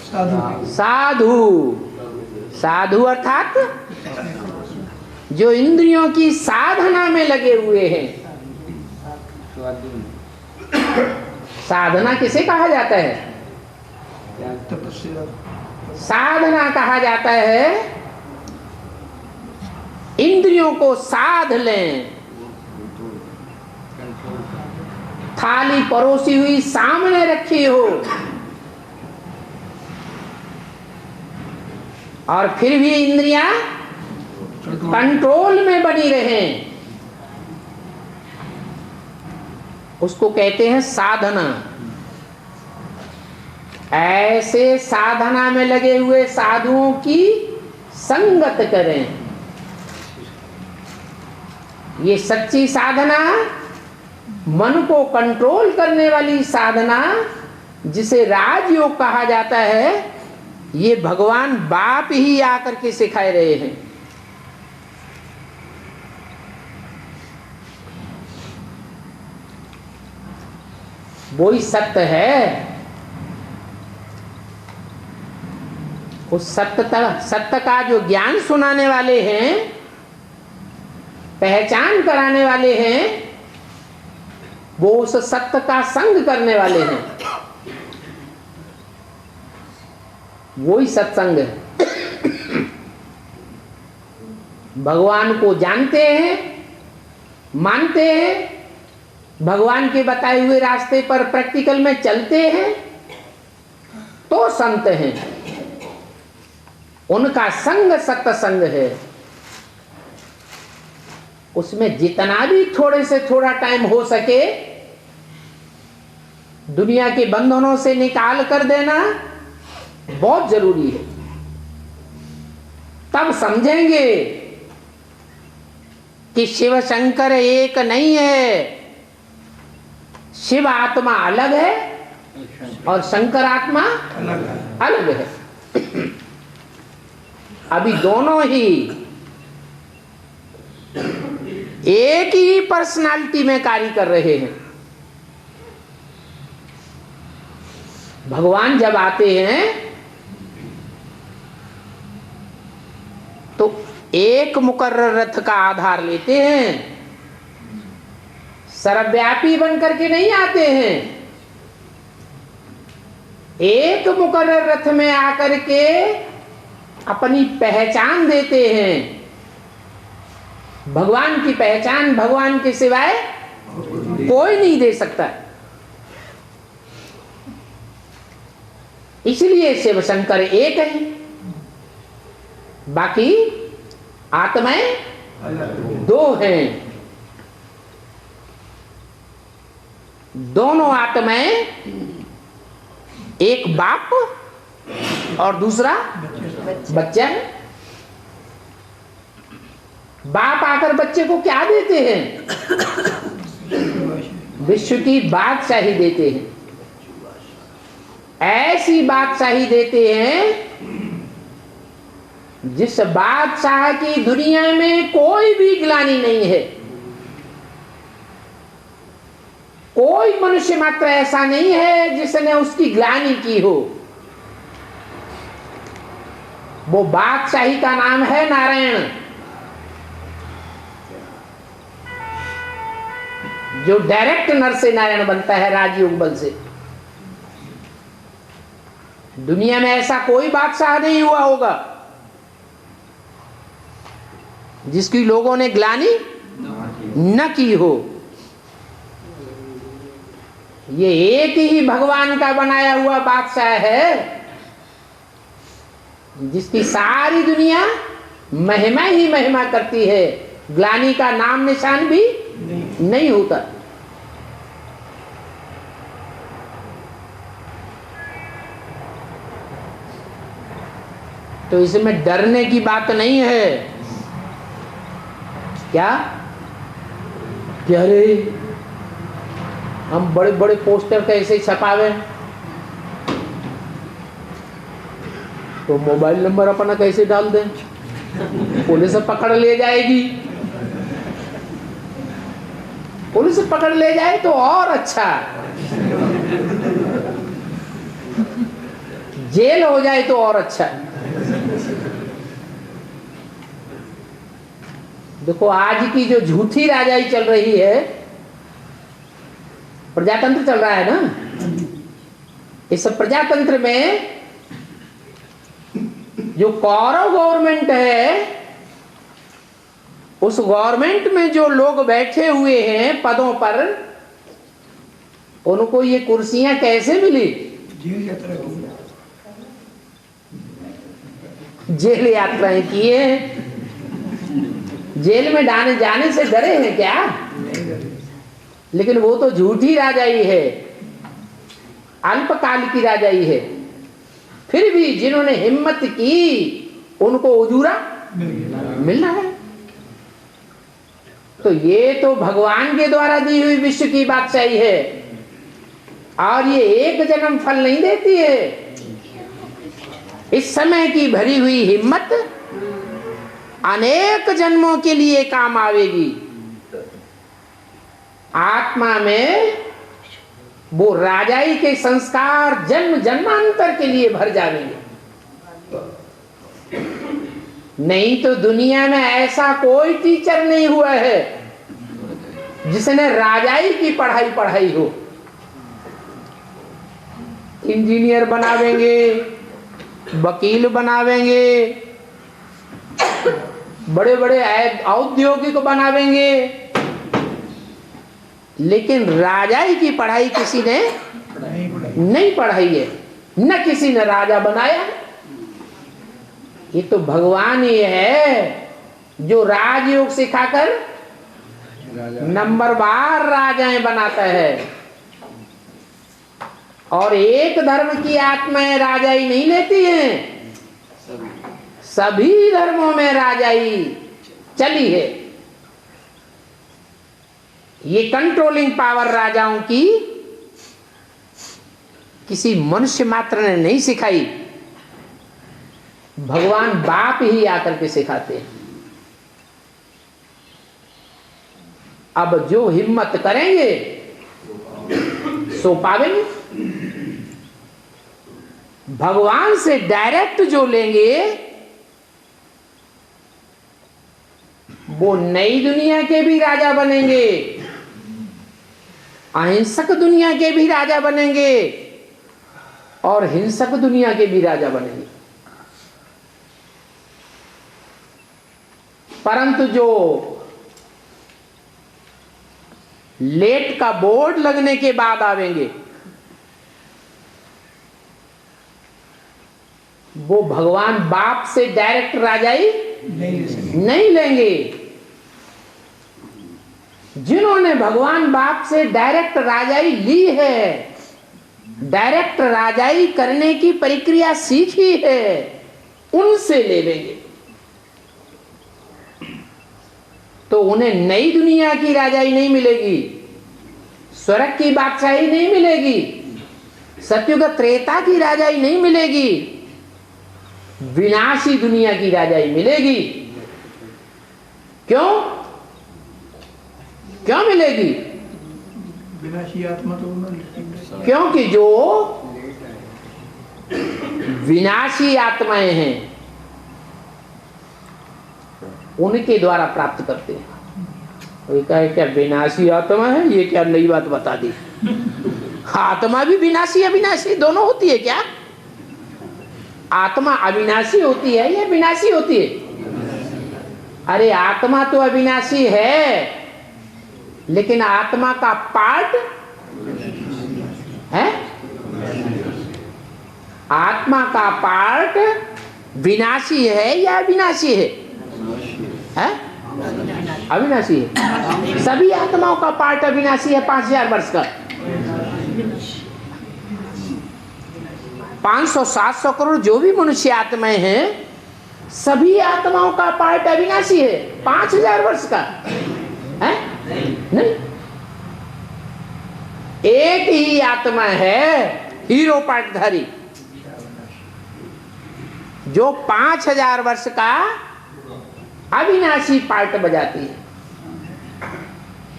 साधु, साधु अर्थात जो इंद्रियों की साधना में लगे हुए हैं। साधना किसे कहा जाता है? साधना कहा जाता है इंद्रियों को साध लें। थाली परोसी हुई सामने रखी हो और फिर भी इंद्रियां कंट्रोल में बनी रहें, उसको कहते हैं साधना। ऐसे साधना में लगे हुए साधुओं की संगत करें। ये सच्ची साधना, मन को कंट्रोल करने वाली साधना, जिसे राजयोग कहा जाता है, ये भगवान बाप ही आकर के सिखाए रहे हैं। वही सत्य है। उस सत्य का जो ज्ञान सुनाने वाले हैं, पहचान कराने वाले हैं, वो उस सत्य का संग करने वाले हैं। वही सत्संग है। भगवान को जानते हैं, मानते हैं, भगवान के बताए हुए रास्ते पर प्रैक्टिकल में चलते हैं, तो संत हैं। उनका संग सत्संग है। उसमें जितना भी थोड़े से थोड़ा टाइम हो सके दुनिया के बंधनों से निकाल कर देना बहुत जरूरी है। तब समझेंगे कि शिव शंकर एक नहीं है। शिव आत्मा अलग है और शंकर आत्मा अलग है। अभी दोनों ही एक ही पर्सनालिटी में कार्य कर रहे हैं। भगवान जब आते हैं तो एक मुकर्रर रथ का आधार लेते हैं, सर्वव्यापी बनकर के नहीं आते हैं। एक मुकर्रर रथ में आकर के अपनी पहचान देते हैं। भगवान की पहचान भगवान के सिवाय कोई नहीं दे सकता। इसलिए शिव शंकर एक है, बाकी आत्माएं दो हैं। दोनों आत्माएं, एक बाप और दूसरा बच्चा है। बाप आकर बच्चे को क्या देते हैं? विश्व की बादशाही देते हैं। ऐसी बादशाही देते हैं जिस बादशाह की दुनिया में कोई भी ग्लानि नहीं है। कोई मनुष्य मात्र ऐसा नहीं है जिसने उसकी ग्लानि की हो। वो बादशाही का नाम है नारायण, जो डायरेक्ट नर से नारायण बनता है, राजयोग बल से। दुनिया में ऐसा कोई बादशाह नहीं हुआ होगा जिसकी लोगों ने ग्लानि न की हो। ये एक ही भगवान का बनाया हुआ बादशाह है जिसकी सारी दुनिया महिमा ही महिमा करती है, ग्लानि का नाम निशान भी नहीं होता। तो इसमें डरने की बात नहीं है। क्या अरे हम बड़े बड़े पोस्टर कैसे छपावे, तो मोबाइल नंबर अपना कैसे डाल दें, पुलिस पकड़ ले जाएगी। पुलिस पकड़ ले जाए तो और अच्छा, जेल हो जाए तो और अच्छा। देखो आज की जो झूठी राजाई चल रही है, प्रजातंत्र चल रहा है ना, इस प्रजातंत्र में जो कौरव गवर्नमेंट है, उस गवर्नमेंट में जो लोग बैठे हुए हैं पदों पर, उनको ये कुर्सियां कैसे मिली? जेल यात्राएं किए। जेल में जाने से डरे हैं क्या? लेकिन वो तो झूठी राजाई है, अल्पकाल की राजाई है। फिर भी जिन्होंने हिम्मत की उनको उजूरा मिल रहा है। तो ये तो भगवान के द्वारा दी हुई विश्व की बादशाही है, और ये एक जन्म फल नहीं देती है। इस समय की भरी हुई हिम्मत अनेक जन्मों के लिए काम आवेगी। आत्मा में वो राजाई के संस्कार जन्म जन्मांतर के लिए भर जाएंगे। नहीं तो दुनिया में ऐसा कोई टीचर नहीं हुआ है जिसने राजाई की पढ़ाई हो। इंजीनियर बनावेंगे, वकील बनावेंगे, बड़े बड़े औद्योगिक बनावेंगे, लेकिन राजाई की पढ़ाई किसी ने नहीं पढ़ाई है, न किसी ने राजा बनाया। ये तो भगवान ही है जो राजयोग सिखाकर नंबरवार राजाएं बनाता है। और एक धर्म की आत्माएं राजाई नहीं लेती हैं, सभी धर्मों में राजाई चली है। ये कंट्रोलिंग पावर राजाओं की किसी मनुष्य मात्र ने नहीं सिखाई, भगवान बाप ही आकर के सिखाते हैं। अब जो हिम्मत करेंगे सो पावेंगे। भगवान से डायरेक्ट जो लेंगे वो नई दुनिया के भी राजा बनेंगे, अहिंसक दुनिया के भी राजा बनेंगे, और हिंसक दुनिया के भी राजा बनेंगे। परंतु जो लेट का बोर्ड लगने के बाद आवेंगे, वो भगवान बाप से डायरेक्ट राजाई नहीं लेंगे। जिन्होंने भगवान बाप से डायरेक्ट राजाई ली है, डायरेक्ट राजाई करने की प्रक्रिया सीखी है, उनसे ले लेंगे तो उन्हें नई दुनिया की राजाई नहीं मिलेगी, स्वर्ग की बादशाही नहीं मिलेगी, सतयुग त्रेता की राजाई नहीं मिलेगी, विनाशी दुनिया की राजाई मिलेगी। क्यों क्यों मिलेगी? विनाशी आत्मा तो क्योंकि जो विनाशी आत्माएं हैं उनके द्वारा प्राप्त करते हैं। कोई कहे क्या विनाशी आत्मा है, ये क्या नई बात बता दी। आत्मा भी विनाशी अविनाशी दोनों होती है क्या? आत्मा अविनाशी होती है या विनाशी होती है? अरे आत्मा तो अविनाशी है, लेकिन आत्मा का पार्ट है, आत्मा का पार्ट विनाशी है या अविनाशी है? अविनाशी है। सभी आत्माओं का पार्ट अविनाशी है। 5000 वर्ष का 500-700 करोड़ जो भी मनुष्य आत्माएं हैं, सभी आत्माओं का पार्ट अविनाशी है। 5000 वर्ष का है नहीं। एक ही आत्मा है हीरो पार्टधारी जो 5000 वर्ष का अविनाशी पार्ट बजाती है।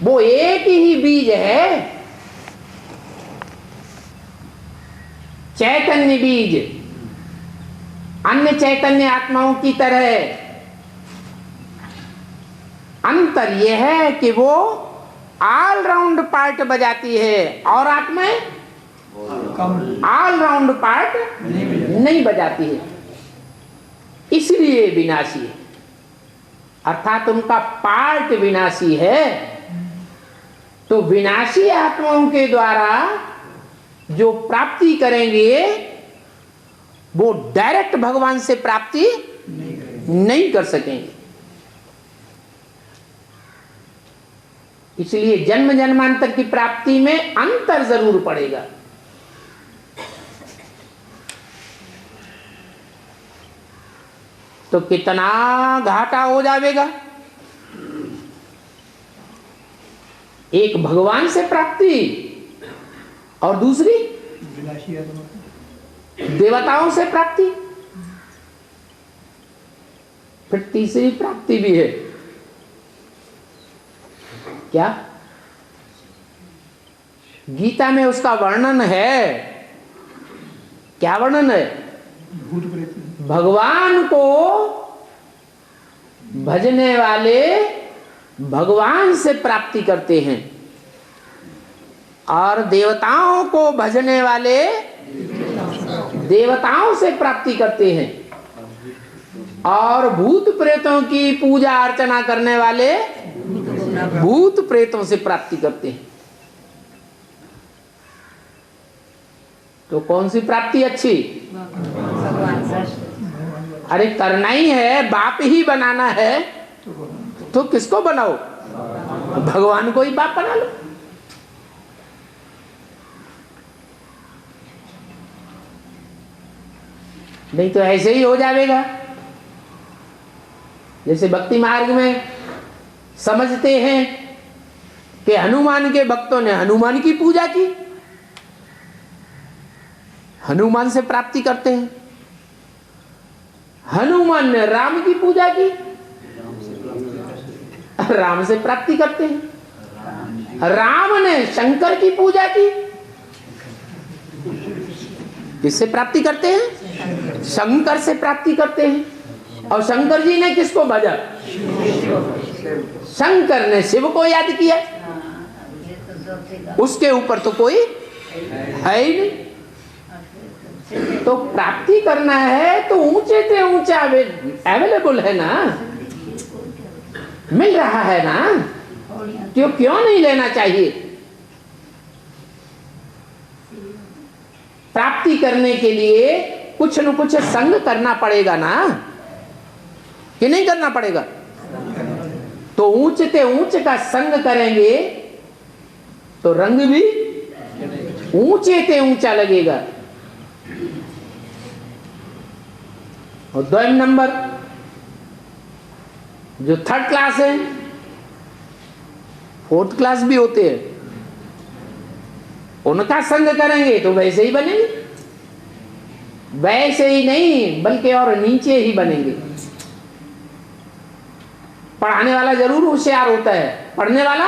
वो एक ही बीज है, चैतन्य बीज, अन्य चैतन्य आत्माओं की तरह। अंतर यह है कि वो ऑल राउंड पार्ट बजाती है और आत्माएं ऑल राउंड पार्ट नहीं बजाती है, इसलिए विनाशी है। अर्थात उनका पार्ट विनाशी है। तो विनाशी आत्माओं के द्वारा जो प्राप्ति करेंगे वो डायरेक्ट भगवान से प्राप्ति नहीं कर सकेंगे। इसलिए जन्म जन्मांतर की प्राप्ति में अंतर जरूर पड़ेगा। तो कितना घाटा हो जाएगा। एक भगवान से प्राप्ति और दूसरी देवताओं से प्राप्ति, फिर तीसरी प्राप्ति भी है। क्या? गीता में उसका वर्णन है। क्या वर्णन है? भगवान को भजने वाले भगवान से प्राप्ति करते हैं और देवताओं को भजने वाले देवताओं से प्राप्ति करते हैं और भूत प्रेतों की पूजा अर्चना करने वाले भूत प्रेतों से प्राप्ति करते हैं। तो कौन सी प्राप्ति अच्छी? अरे करना ही है, बाप ही बनाना है तो किसको बनाओ? भगवान को ही बाप बना लो। नहीं तो ऐसे ही हो जाएगा। जैसे भक्ति मार्ग में समझते हैं कि हनुमान के भक्तों ने हनुमान की पूजा की, हनुमान से प्राप्ति करते हैं। हनुमान ने राम की पूजा की, राम से प्राप्ति करते हैं। राम ने शंकर की पूजा की, किससे प्राप्ति करते हैं? शंकर से प्राप्ति करते हैं। और शंकर जी ने किसको भजा? शंकर ने शिव को याद किया। उसके ऊपर तो कोई है ही नहीं। तो प्राप्ति करना है तो ऊंचे से ऊंचा अवेलेबल है ना, मिल रहा है ना, क्यों नहीं लेना चाहिए? प्राप्ति करने के लिए कुछ न कुछ संग करना पड़ेगा ना, कि नहीं करना पड़ेगा? तो ऊंचते ऊंच का संग करेंगे तो रंग भी ऊंचे ते ऊंचा लगेगा। और 2 नंबर जो 3rd क्लास है, 4th क्लास भी होते हैं, उनका संग करेंगे तो वैसे ही बनेंगे, वैसे ही नहीं बल्कि और नीचे ही बनेंगे। पढ़ाने वाला जरूर होशियार होता है, पढ़ने वाला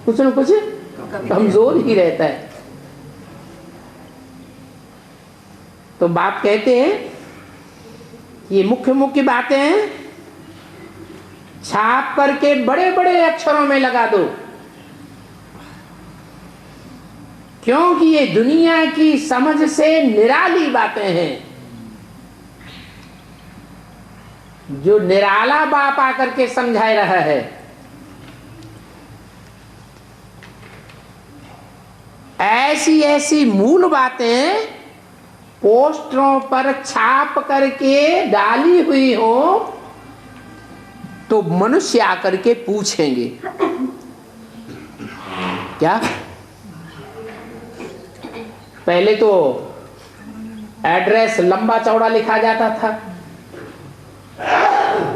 कुछ न कुछ कमजोर ही रहता है। तो बाप कहते हैं ये मुख्य मुख्य बातें हैं, छाप करके बड़े बड़े अक्षरों में लगा दो, क्योंकि ये दुनिया की समझ से निराली बातें हैं। जो निराला बाप आकर के समझा रहा है, ऐसी ऐसी मूल बातें पोस्टरों पर छाप करके डाली हुई हो तो मनुष्य आकर के पूछेंगे क्या? पहले तो एड्रेस लंबा चौड़ा लिखा जाता था,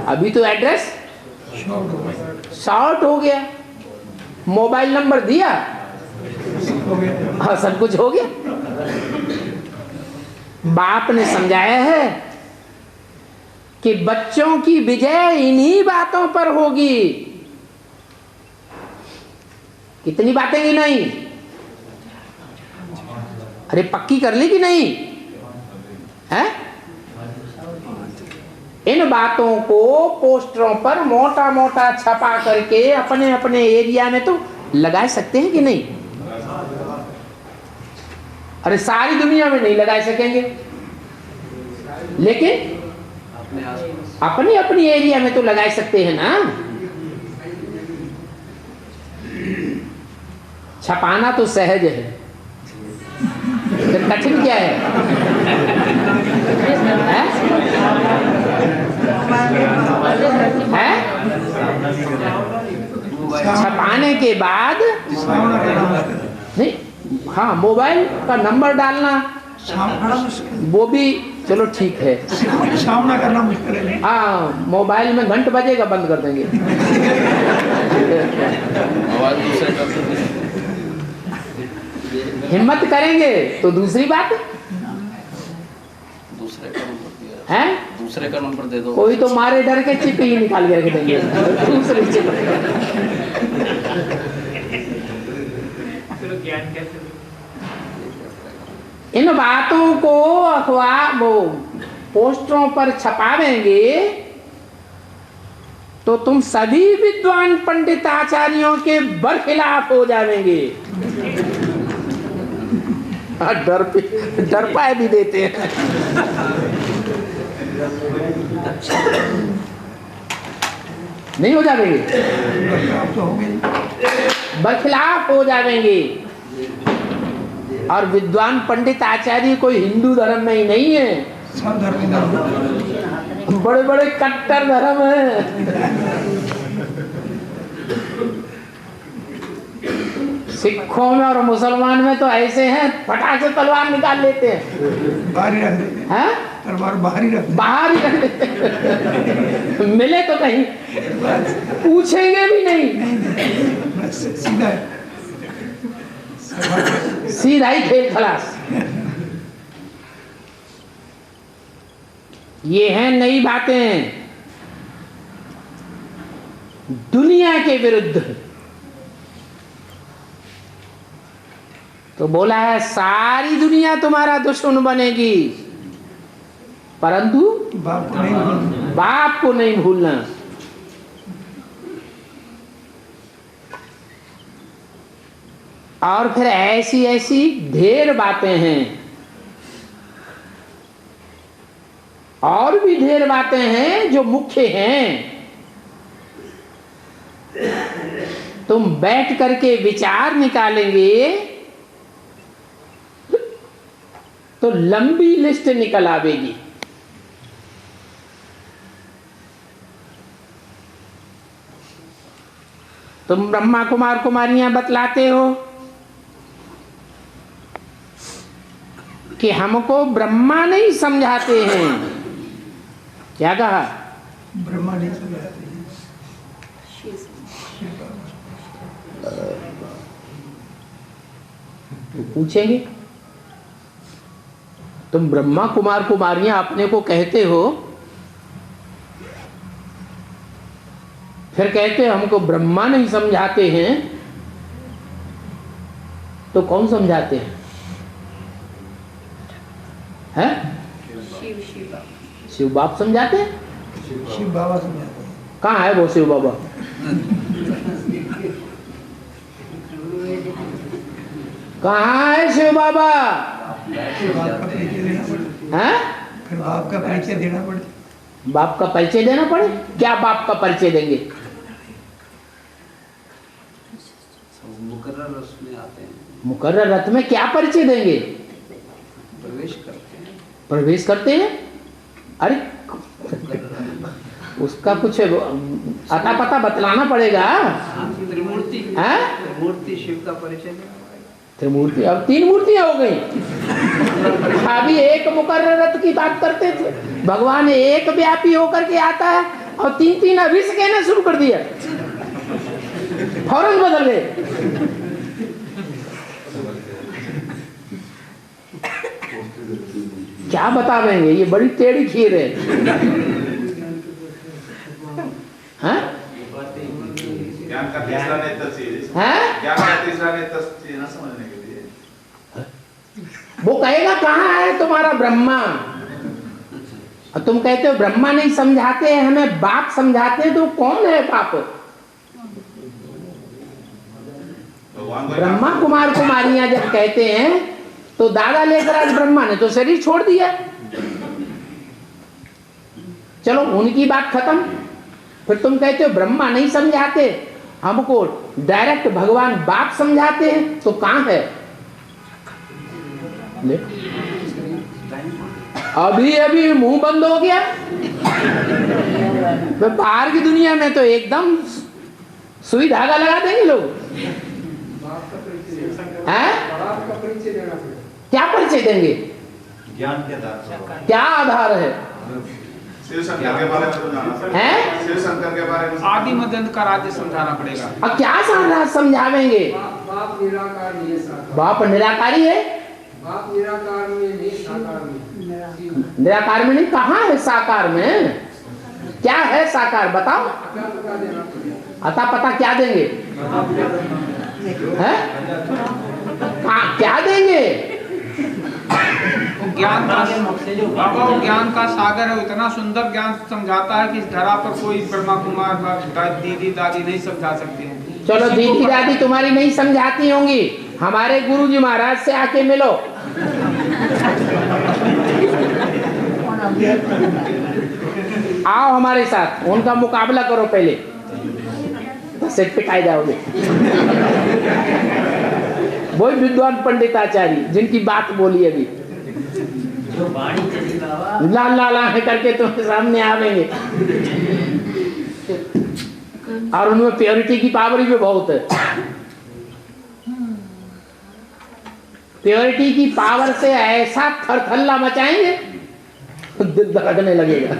अभी तो एड्रेस शॉर्ट हो गया। मोबाइल नंबर दिया, हाँ सब कुछ हो गया। बाप ने समझाया है कि बच्चों की विजय इन्हीं बातों पर होगी। कितनी बातें की नहीं? अरे पक्की कर ली कि नहीं है? इन बातों को पोस्टरों पर मोटा मोटा छपा करके अपने अपने एरिया में तो लगा सकते हैं कि नहीं? अरे सारी दुनिया में नहीं लगा सकेंगे, लेकिन अपनी अपनी एरिया में तो लगा सकते हैं ना। छपाना तो सहज है, फिर कठिन क्या है? है? छपाने के बाद नहीं, हाँ मोबाइल का नंबर डालना वो भी चलो ठीक है, सामना करना मुश्किल है। हाँ मोबाइल में घंट बजेगा बंद कर देंगे। हिम्मत करेंगे तो दूसरी बात है, दूसरे का नंबर दे दो। कोई तो मारे डर के चिप ही निकाल के रख देंगे, दूसरी चिप। इन बातों को अखबार वो पोस्टरों पर छपावेंगे तो तुम सभी विद्वान पंडित आचार्यों के बरखिलाफ हो जाएंगे। डर पाए भी देते हैं। नहीं हो जाएंगे, बरखिलाफ हो जाएंगे। और विद्वान पंडित आचार्य कोई हिंदू धर्म में ही नहीं है, सब धर्म बड़े बड़े कट्टर धर्म है। सिखों में और मुसलमान में तो ऐसे हैं, फटाक से तलवार निकाल लेते हैं, बाहर ही रख देते हैं, तलवार बाहर ही रख देते हैं। मिले तो कहीं पूछेंगे भी नहीं, सीधा ही खेल खलास। ये हैं नई बातें दुनिया के विरुद्ध। तो बोला है सारी दुनिया तुम्हारा दुश्मन बनेगी, परंतु बाप को नहीं भूलना। और फिर ऐसी ऐसी ढेर बातें हैं, और भी ढेर बातें हैं जो मुख्य हैं। तुम बैठ करके विचार निकालेंगे तो लंबी लिस्ट निकल आवेगी। तुम ब्रह्मा कुमार कुमारियां बतलाते हो कि हमको ब्रह्मा नहीं समझाते हैं। क्या कहा? ब्रह्मा नहीं समझाते हैं। तो पूछेंगे, तुम ब्रह्मा कुमार कुमारियां अपने को कहते हो, फिर कहते हो हमको ब्रह्मा नहीं समझाते हैं, तो कौन समझाते हैं? हैं? शिव बाप समझाते हैं? शिव बाबा समझाते हैं। कहाँ है वो शिव बाबा? कहाँ है शिव बाबा? फिर बाप का परिचय देना पड़ता हैं? फिर बाप का परिचय देना पड़ता। बाप का परिचय देना पड़े? क्या बाप का परिचय देंगे? मुकर्रर रस में आते हैं, मुकर्रर रथ में क्या परिचय देंगे? प्रवेश करते हैं। प्रवेश करते हैं? अरे उसका कुछ अता पता बतलाना पड़ेगा। त्रिमूर्ति, हैं? त्रिमूर्ति शिव का परिचय देना पड़ेगा। त्रिमूर्ति, अब 3 मूर्तियां हो गई। अभी एक मुकर्रर रथ की बात करते थे, भगवान एक व्यापी होकर के आता है और 3 अभी से कहना शुरू कर दिया, फौरन बदल गए। क्या बता देंगे? ये बड़ी टेढ़ी खीर है। हैं? ज्ञान का तीसरा नेत्र चाहिए। हैं? ज्ञान का तीसरा नेत्र चाहिए ना समझने के लिए। वो कहेगा कहाँ है तुम्हारा ब्रह्मा? और तुम कहते हो ब्रह्मा नहीं समझाते हैं, हमें बाप समझाते हैं। तो कौन है बाप? ब्रह्मा कुमार कुमारियां जब कहते हैं तो दादा लेकर आज ब्रह्मा ने तो शरीर छोड़ दिया। चलो उनकी बात खत्म। फिर तुम कहते हो ब्रह्मा नहीं समझाते, हमको डायरेक्ट भगवान बाप समझाते हैं। तो कहां है? ले अभी अभी मुंह बंद हो गया। बाहर की दुनिया में तो एकदम सुई धागा लगा देंगे लोग। हैं? क्या परिचय देंगे? ज्ञान के आधार पर। क्या आधार है? शिव शंकर के बारे में तो जाना पड़ेगा। हैं? शिव शंकर के बारे में आदि मध्य अंत का राज्य समझाना पड़ेगा। और क्या समझावेंगे? बाप निराकार नहीं है, साकार। बाप निराकारी है? बाप निराकार में नहीं, साकार में। निराकार में नहीं, कहाँ है साकार में? क्या है साकार बताओ? क्या बता देना पड़ेगा? अता पता क्या देंगे? हैं? क्या देंगे? वो ज्ञान का बाबा, वो ज्ञान का सागर है। इतना सुंदर ज्ञान समझाता है कि इस धरा पर कोई ब्रह्मा कुमार दीदी दादी नहीं समझा सकते हैं। चलो दीदी दादी तुम्हारी नहीं समझाती होंगी, हमारे गुरुजी महाराज से आके मिलो। आओ हमारे साथ, उनका मुकाबला करो पहले, सेट पिटाए जाओगे। वही विद्वान पंडिताचार्य जिनकी बात बोली अभी, लाल लाल आंखें करके तुम्हारे सामने आवेंगे। और उनमें प्योरिटी की पावर भी बहुत है। प्योरिटी की पावर से ऐसा थरथल्ला मचाएंगे दिल धड़कने लगेगा।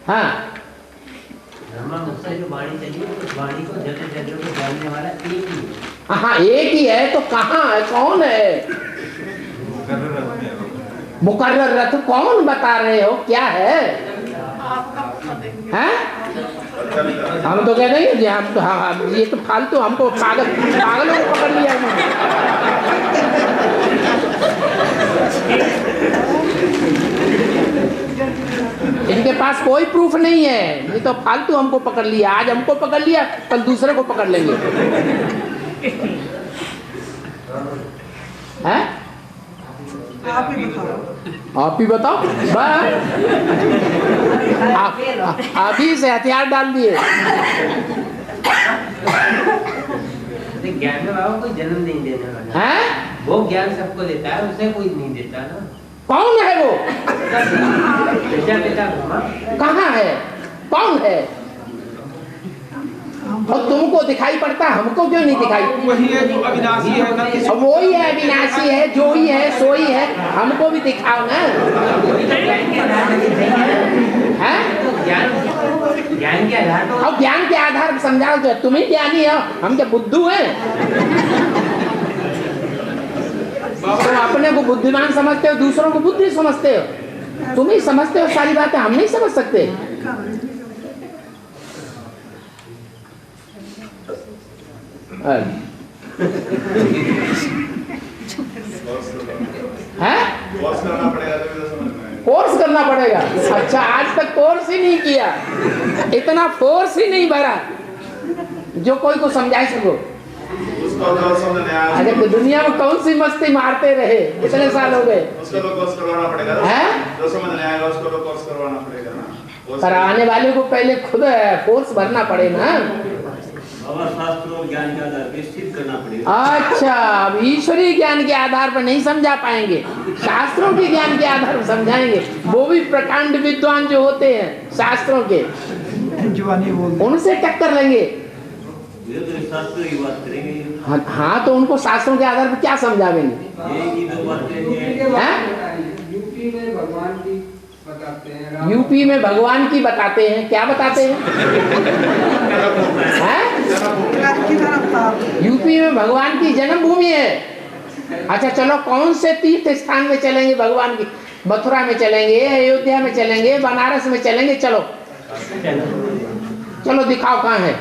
हाँ, जो वाणी चली उस वाणी को जगत जगत को जानने वाला एक ही है। हाँ एक ही है। तो कहाँ है? कौन है? मुकर्रर रथ कौन बता रहे हो? क्या है? हैं? हम तो कह रहे हैं जी, हम तो हम ये तो फालतू, हमको पागलों को पकड़ लिया इनके पास कोई प्रूफ नहीं है। ये तो फालतू हमको पकड़ लिया। आज हमको पकड़ लिया, कल दूसरे को पकड़ लेंगे। हैं? आप ही बताओ। अभी से हथियार डाल दिए। नहीं, ज्ञान में बाबा कोई जन्म नहीं देने वाला। हैं? वो ज्ञान सबको देता है, उसे कोई नहीं देता ना। कौन है वो? बेटा बेटा बाबा कहाँ है? कौन है? और तुमको दिखाई पड़ता, हमको क्यों नहीं दिखाई? वही है जो अविनाशी है ना, किसी अब वही है, अविनाशी है, जो ही है सोई है, हमको भी दिखाओ ना। हैं? ज्ञान के आधार पर। और ज्ञान के आधार पर समझाओ तो तुम ही ज्ञानी हो, हम क्या बुद्धू हैं? तुम अपने को बुद्धिमान समझते हो, दूसरों को बुद्धि समझते हो। तुम ही समझते हो सारी बातें, हम नहीं समझ सकते। हैं? कोर्स करना पड़ेगा तभी तो समझ में आएगा। कोर्स करना पड़ेगा। अच्छा, आज तक कोर्स ही नहीं किया, इतना फोर्स ही नहीं भरा जो कोई को समझा सको। उसको तो समझ नहीं आया। अरे तो दुनिया में कौन सी मस्ती मारते रहे, इतने साल हो गए। उसको तो कोर्स करवाना पड़ेगा ना। हैं? जो समझ नहीं आएगा उसको तो कोर्स करवाना पड़ेगा ना। कोर्स पर आने वाले को पहले खुद फोर्स भरना पड़े ना। बाबा शास्त्र और ज्ञान के आधार पर स्थिर करना पड़ेगा। अच्छा, अब ईश्वरीय ज्ञान के आधार पर नहीं समझा पाएंगे, शास्त्रों के ज्ञान के आधार पर समझाएंगे। वो भी प्रकांड विद्वान जो होते हैं शास्त्रों के, जवानी बोल उनसे टक्कर लेंगे। ये तो शास्त्र की बात करेंगे। हाँ, तो उनको शास्त्रों के आधार पर क्या समझावेंगे? ये की दो बातें यूपी में भगवान की बताते हैं। यूपी में भगवान की बताते हैं, क्या बताते हैं? यूपी में भगवान की जन्मभूमि है। अच्छा चलो, कौन से तीर्थ स्थान में चलेंगे भगवान की? मथुरा में चलेंगे, अयोध्या में चलेंगे, बनारस में चलेंगे। चलो चलो दिखाओ कहाँ है?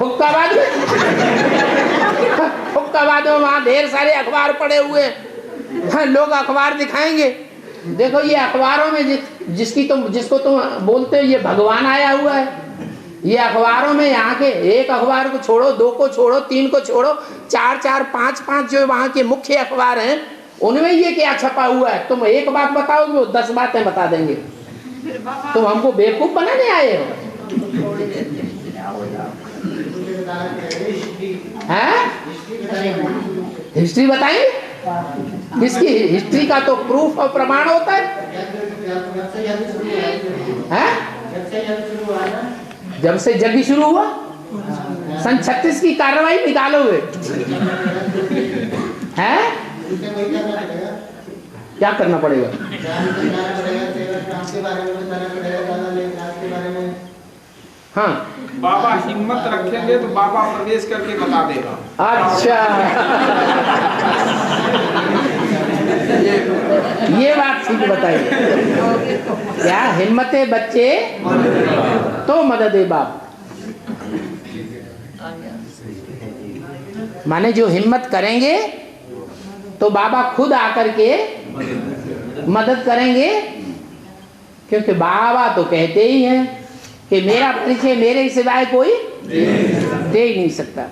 हुक्काबाद में? हुक्काबाद में वहाँ ढेर सारे अखबार पड़े हुए हैं, लोग अखबार दिखाएंगे। देखो ये अखबारों में जिसको तुम बोलते हो ये भगवान आया हुआ है, ये अखबारों में यहाँ के एक अखबार को छोड़ो, दो को छोड़ो, तीन को छोड़ो, चार चार पांच पांच जो वहाँ के मुख्य अखबार हैं उनमें ये क्या छपा हुआ है? तुम एक बात बताओगे वो 10 बातें बता देंगे। तुम हमको बेवकूफ बनाने आए हो? हिस्ट्री बताएं? इसकी हिस्ट्री का तो प्रूफ और प्रमाण होता है। जब से जग शुरू हुआ, सन 36 की कार्रवाई निकालोगे हैं? क्या करना पड़ेगा? हाँ बाबा हिम्मत रखेंगे तो बाबा प्रवेश करके बता देगा। अच्छा ये बात ठीक बताइए। क्या हिम्मत है बच्चे तो मदद है बाप। माने जो हिम्मत करेंगे तो बाबा खुद आकर के मदद करेंगे, क्योंकि बाबा तो कहते ही हैं कि मेरा परिचय मेरे सिवाय कोई दे ही नहीं सकता।